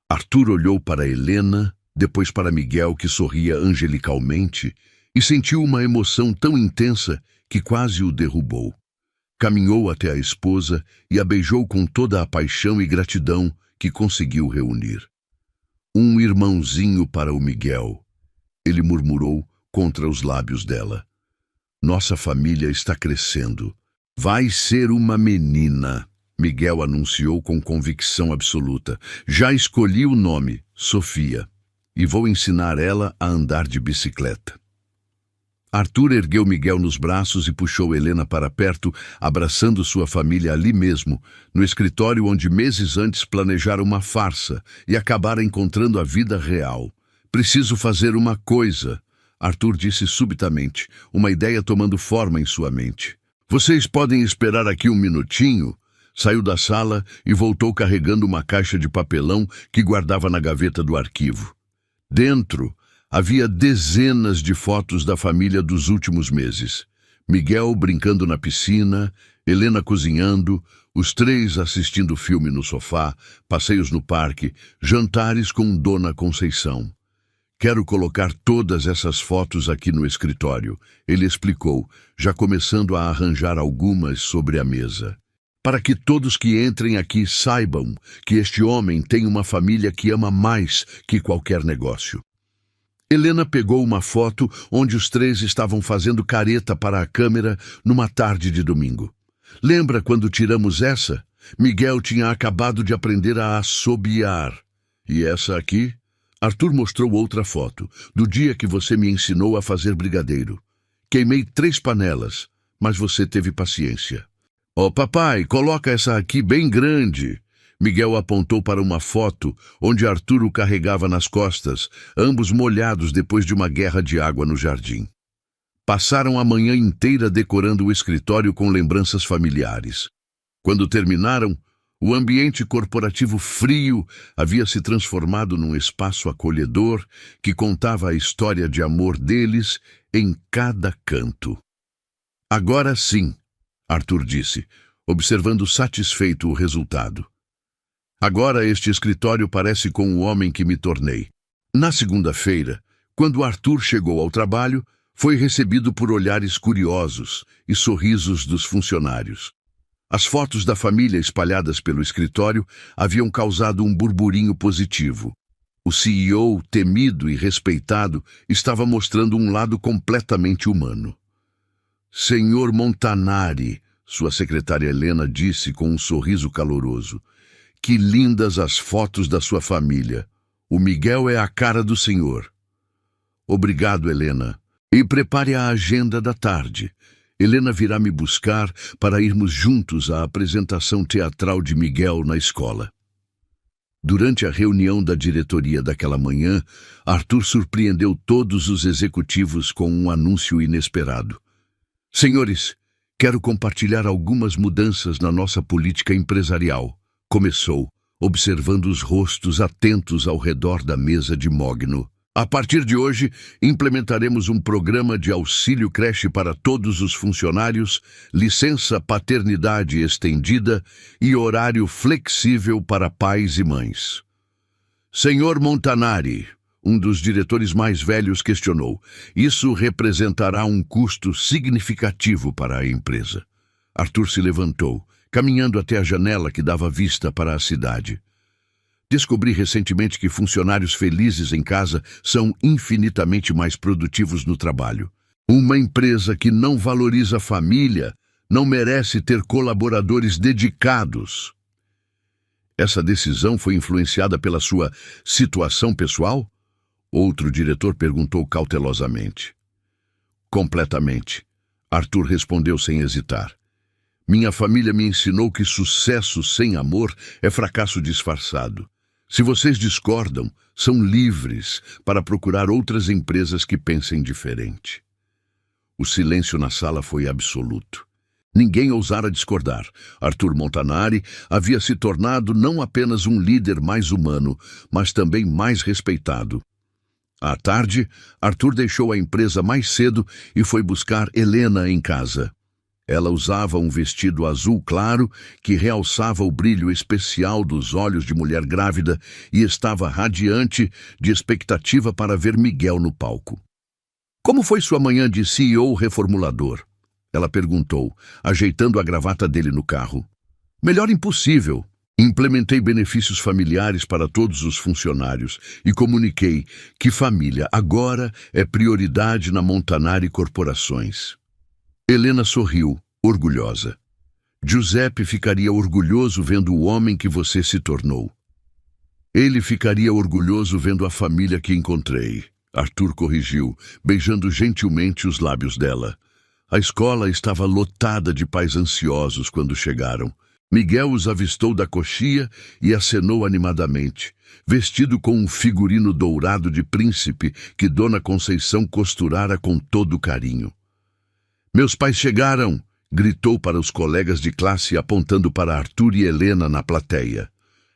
Arthur olhou para Helena, depois para Miguel, que sorria angelicalmente, e sentiu uma emoção tão intensa que quase o derrubou. Caminhou até a esposa e a beijou com toda a paixão e gratidão que conseguiu reunir. Um irmãozinho para o Miguel, ele murmurou contra os lábios dela. Nossa família está crescendo. Vai ser uma menina, Miguel anunciou com convicção absoluta. Já escolhi o nome, Sofia, e vou ensinar ela a andar de bicicleta. Arthur ergueu Miguel nos braços e puxou Helena para perto, abraçando sua família ali mesmo, no escritório onde meses antes planejara uma farsa e acabara encontrando a vida real. Preciso fazer uma coisa, Arthur disse subitamente, uma ideia tomando forma em sua mente. Vocês podem esperar aqui um minutinho? Saiu da sala e voltou carregando uma caixa de papelão que guardava na gaveta do arquivo. Dentro, havia dezenas de fotos da família dos últimos meses. Miguel brincando na piscina, Helena cozinhando, os 3 assistindo filme no sofá, passeios no parque, jantares com Dona Conceição. Quero colocar todas essas fotos aqui no escritório, ele explicou, já começando a arranjar algumas sobre a mesa. Para que todos que entrem aqui saibam que este homem tem uma família que ama mais que qualquer negócio. Helena pegou uma foto onde os 3 estavam fazendo careta para a câmera numa tarde de domingo. Lembra quando tiramos essa? Miguel tinha acabado de aprender a assobiar. E essa aqui? Arthur mostrou outra foto, do dia que você me ensinou a fazer brigadeiro. Queimei 3 panelas, mas você teve paciência. Oh, papai, coloca essa aqui bem grande. Miguel apontou para uma foto onde Arthur o carregava nas costas, ambos molhados depois de uma guerra de água no jardim. Passaram a manhã inteira decorando o escritório com lembranças familiares. Quando terminaram, o ambiente corporativo frio havia se transformado num espaço acolhedor que contava a história de amor deles em cada canto. Agora sim, Arthur disse, observando satisfeito o resultado. Agora este escritório parece com o homem que me tornei. Na segunda-feira, quando Arthur chegou ao trabalho, foi recebido por olhares curiosos e sorrisos dos funcionários. As fotos da família espalhadas pelo escritório haviam causado um burburinho positivo. O CEO, temido e respeitado, estava mostrando um lado completamente humano. Senhor Montanari, sua secretária Helena disse com um sorriso caloroso, que lindas as fotos da sua família. O Miguel é a cara do senhor. Obrigado, Helena. E prepare a agenda da tarde. Helena virá me buscar para irmos juntos à apresentação teatral de Miguel na escola. Durante a reunião da diretoria daquela manhã, Arthur surpreendeu todos os executivos com um anúncio inesperado. Senhores, quero compartilhar algumas mudanças na nossa política empresarial. Começou, observando os rostos atentos ao redor da mesa de mogno. A partir de hoje, implementaremos um programa de auxílio creche para todos os funcionários, licença paternidade estendida e horário flexível para pais e mães. Senhor Montanari, um dos diretores mais velhos, questionou. Isso representará um custo significativo para a empresa. Arthur se levantou, caminhando até a janela que dava vista para a cidade. Descobri recentemente que funcionários felizes em casa são infinitamente mais produtivos no trabalho. Uma empresa que não valoriza a família não merece ter colaboradores dedicados. Essa decisão foi influenciada pela sua situação pessoal? Outro diretor perguntou cautelosamente. Completamente. Arthur respondeu sem hesitar. Minha família me ensinou que sucesso sem amor é fracasso disfarçado. Se vocês discordam, são livres para procurar outras empresas que pensem diferente. O silêncio na sala foi absoluto. Ninguém ousara discordar. Arthur Montanari havia se tornado não apenas um líder mais humano, mas também mais respeitado. À tarde, Arthur deixou a empresa mais cedo e foi buscar Helena em casa. Ela usava um vestido azul claro que realçava o brilho especial dos olhos de mulher grávida e estava radiante de expectativa para ver Miguel no palco. Como foi sua manhã de CEO reformulador? Ela perguntou, ajeitando a gravata dele no carro. Melhor impossível. Implementei benefícios familiares para todos os funcionários e comuniquei que família agora é prioridade na Montanari Corporações. Helena sorriu, orgulhosa. Giuseppe ficaria orgulhoso vendo o homem que você se tornou. Ele ficaria orgulhoso vendo a família que encontrei. Arthur corrigiu, beijando gentilmente os lábios dela. A escola estava lotada de pais ansiosos quando chegaram. Miguel os avistou da coxia e acenou animadamente, vestido com um figurino dourado de príncipe que Dona Conceição costurara com todo carinho. Meus pais chegaram, gritou para os colegas de classe apontando para Arthur e Helena na plateia.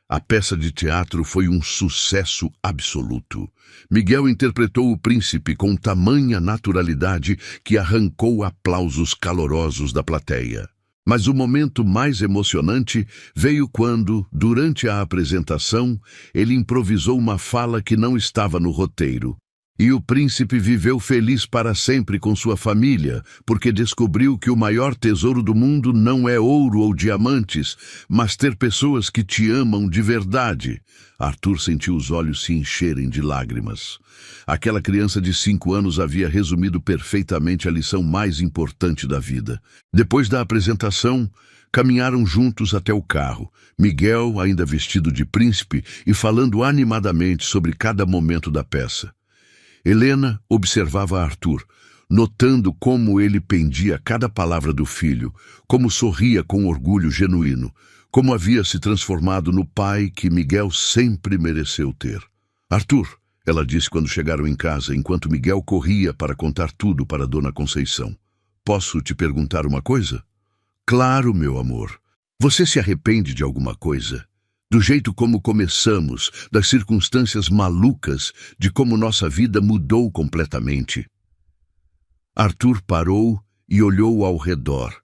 A peça de teatro foi um sucesso absoluto. Miguel interpretou o príncipe com tamanha naturalidade que arrancou aplausos calorosos da plateia. Mas o momento mais emocionante veio quando, durante a apresentação, ele improvisou uma fala que não estava no roteiro. E o príncipe viveu feliz para sempre com sua família, porque descobriu que o maior tesouro do mundo não é ouro ou diamantes, mas ter pessoas que te amam de verdade. Arthur sentiu os olhos se encherem de lágrimas. Aquela criança de 5 anos havia resumido perfeitamente a lição mais importante da vida. Depois da apresentação, caminharam juntos até o carro, Miguel ainda vestido de príncipe e falando animadamente sobre cada momento da peça. Helena observava Arthur, notando como ele pendia cada palavra do filho, como sorria com orgulho genuíno, como havia se transformado no pai que Miguel sempre mereceu ter. Arthur, ela disse quando chegaram em casa, enquanto Miguel corria para contar tudo para Dona Conceição. Posso te perguntar uma coisa? Claro, meu amor. Você se arrepende de alguma coisa? Do jeito como começamos, das circunstâncias malucas, de como nossa vida mudou completamente. Arthur parou e olhou ao redor,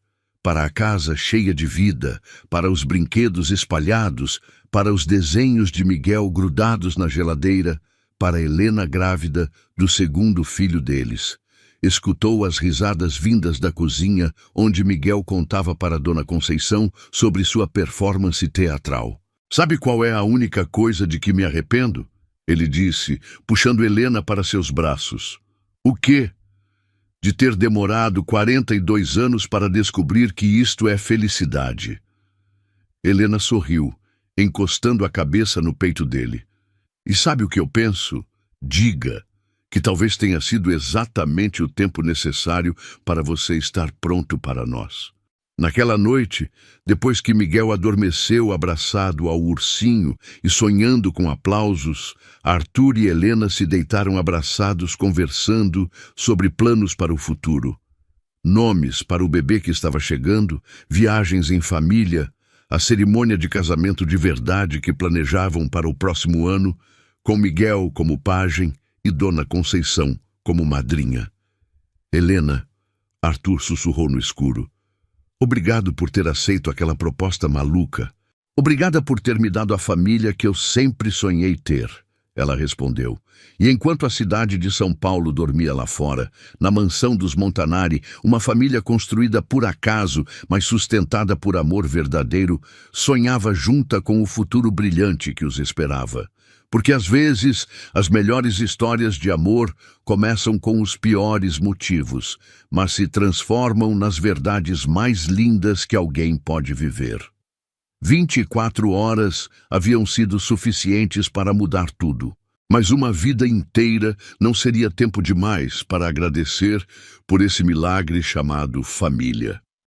para a casa cheia de vida, para os brinquedos espalhados, para os desenhos de Miguel grudados na geladeira, para Helena grávida do segundo filho deles. Escutou as risadas vindas da cozinha, onde Miguel contava para Dona Conceição sobre sua performance teatral. Sabe qual é a única coisa de que me arrependo? Ele disse, puxando Helena para seus braços. O quê? De ter demorado 42 anos para descobrir que isto é felicidade. Helena sorriu, encostando a cabeça no peito dele. E sabe o que eu penso? Diga, que talvez tenha sido exatamente o tempo necessário para você estar pronto para nós. Naquela noite, depois que Miguel adormeceu abraçado ao ursinho e sonhando com aplausos, Arthur e Helena se deitaram abraçados conversando sobre planos para o futuro. Nomes para o bebê que estava chegando, viagens em família, a cerimônia de casamento de verdade que planejavam para o próximo ano, com Miguel como pajem e Dona Conceição como madrinha. Helena, Arthur sussurrou no escuro. Obrigado por ter aceito aquela proposta maluca. Obrigada por ter me dado a família que eu sempre sonhei ter, ela respondeu. E enquanto a cidade de São Paulo dormia lá fora, na mansão dos Montanari, uma família construída por acaso, mas sustentada por amor verdadeiro, sonhava junta com o futuro brilhante que os esperava. Porque às vezes as melhores histórias de amor começam com os piores motivos, mas se transformam nas verdades mais lindas que alguém pode viver. 24 horas haviam sido suficientes para mudar tudo, mas uma vida inteira não seria tempo demais para agradecer por esse milagre chamado família.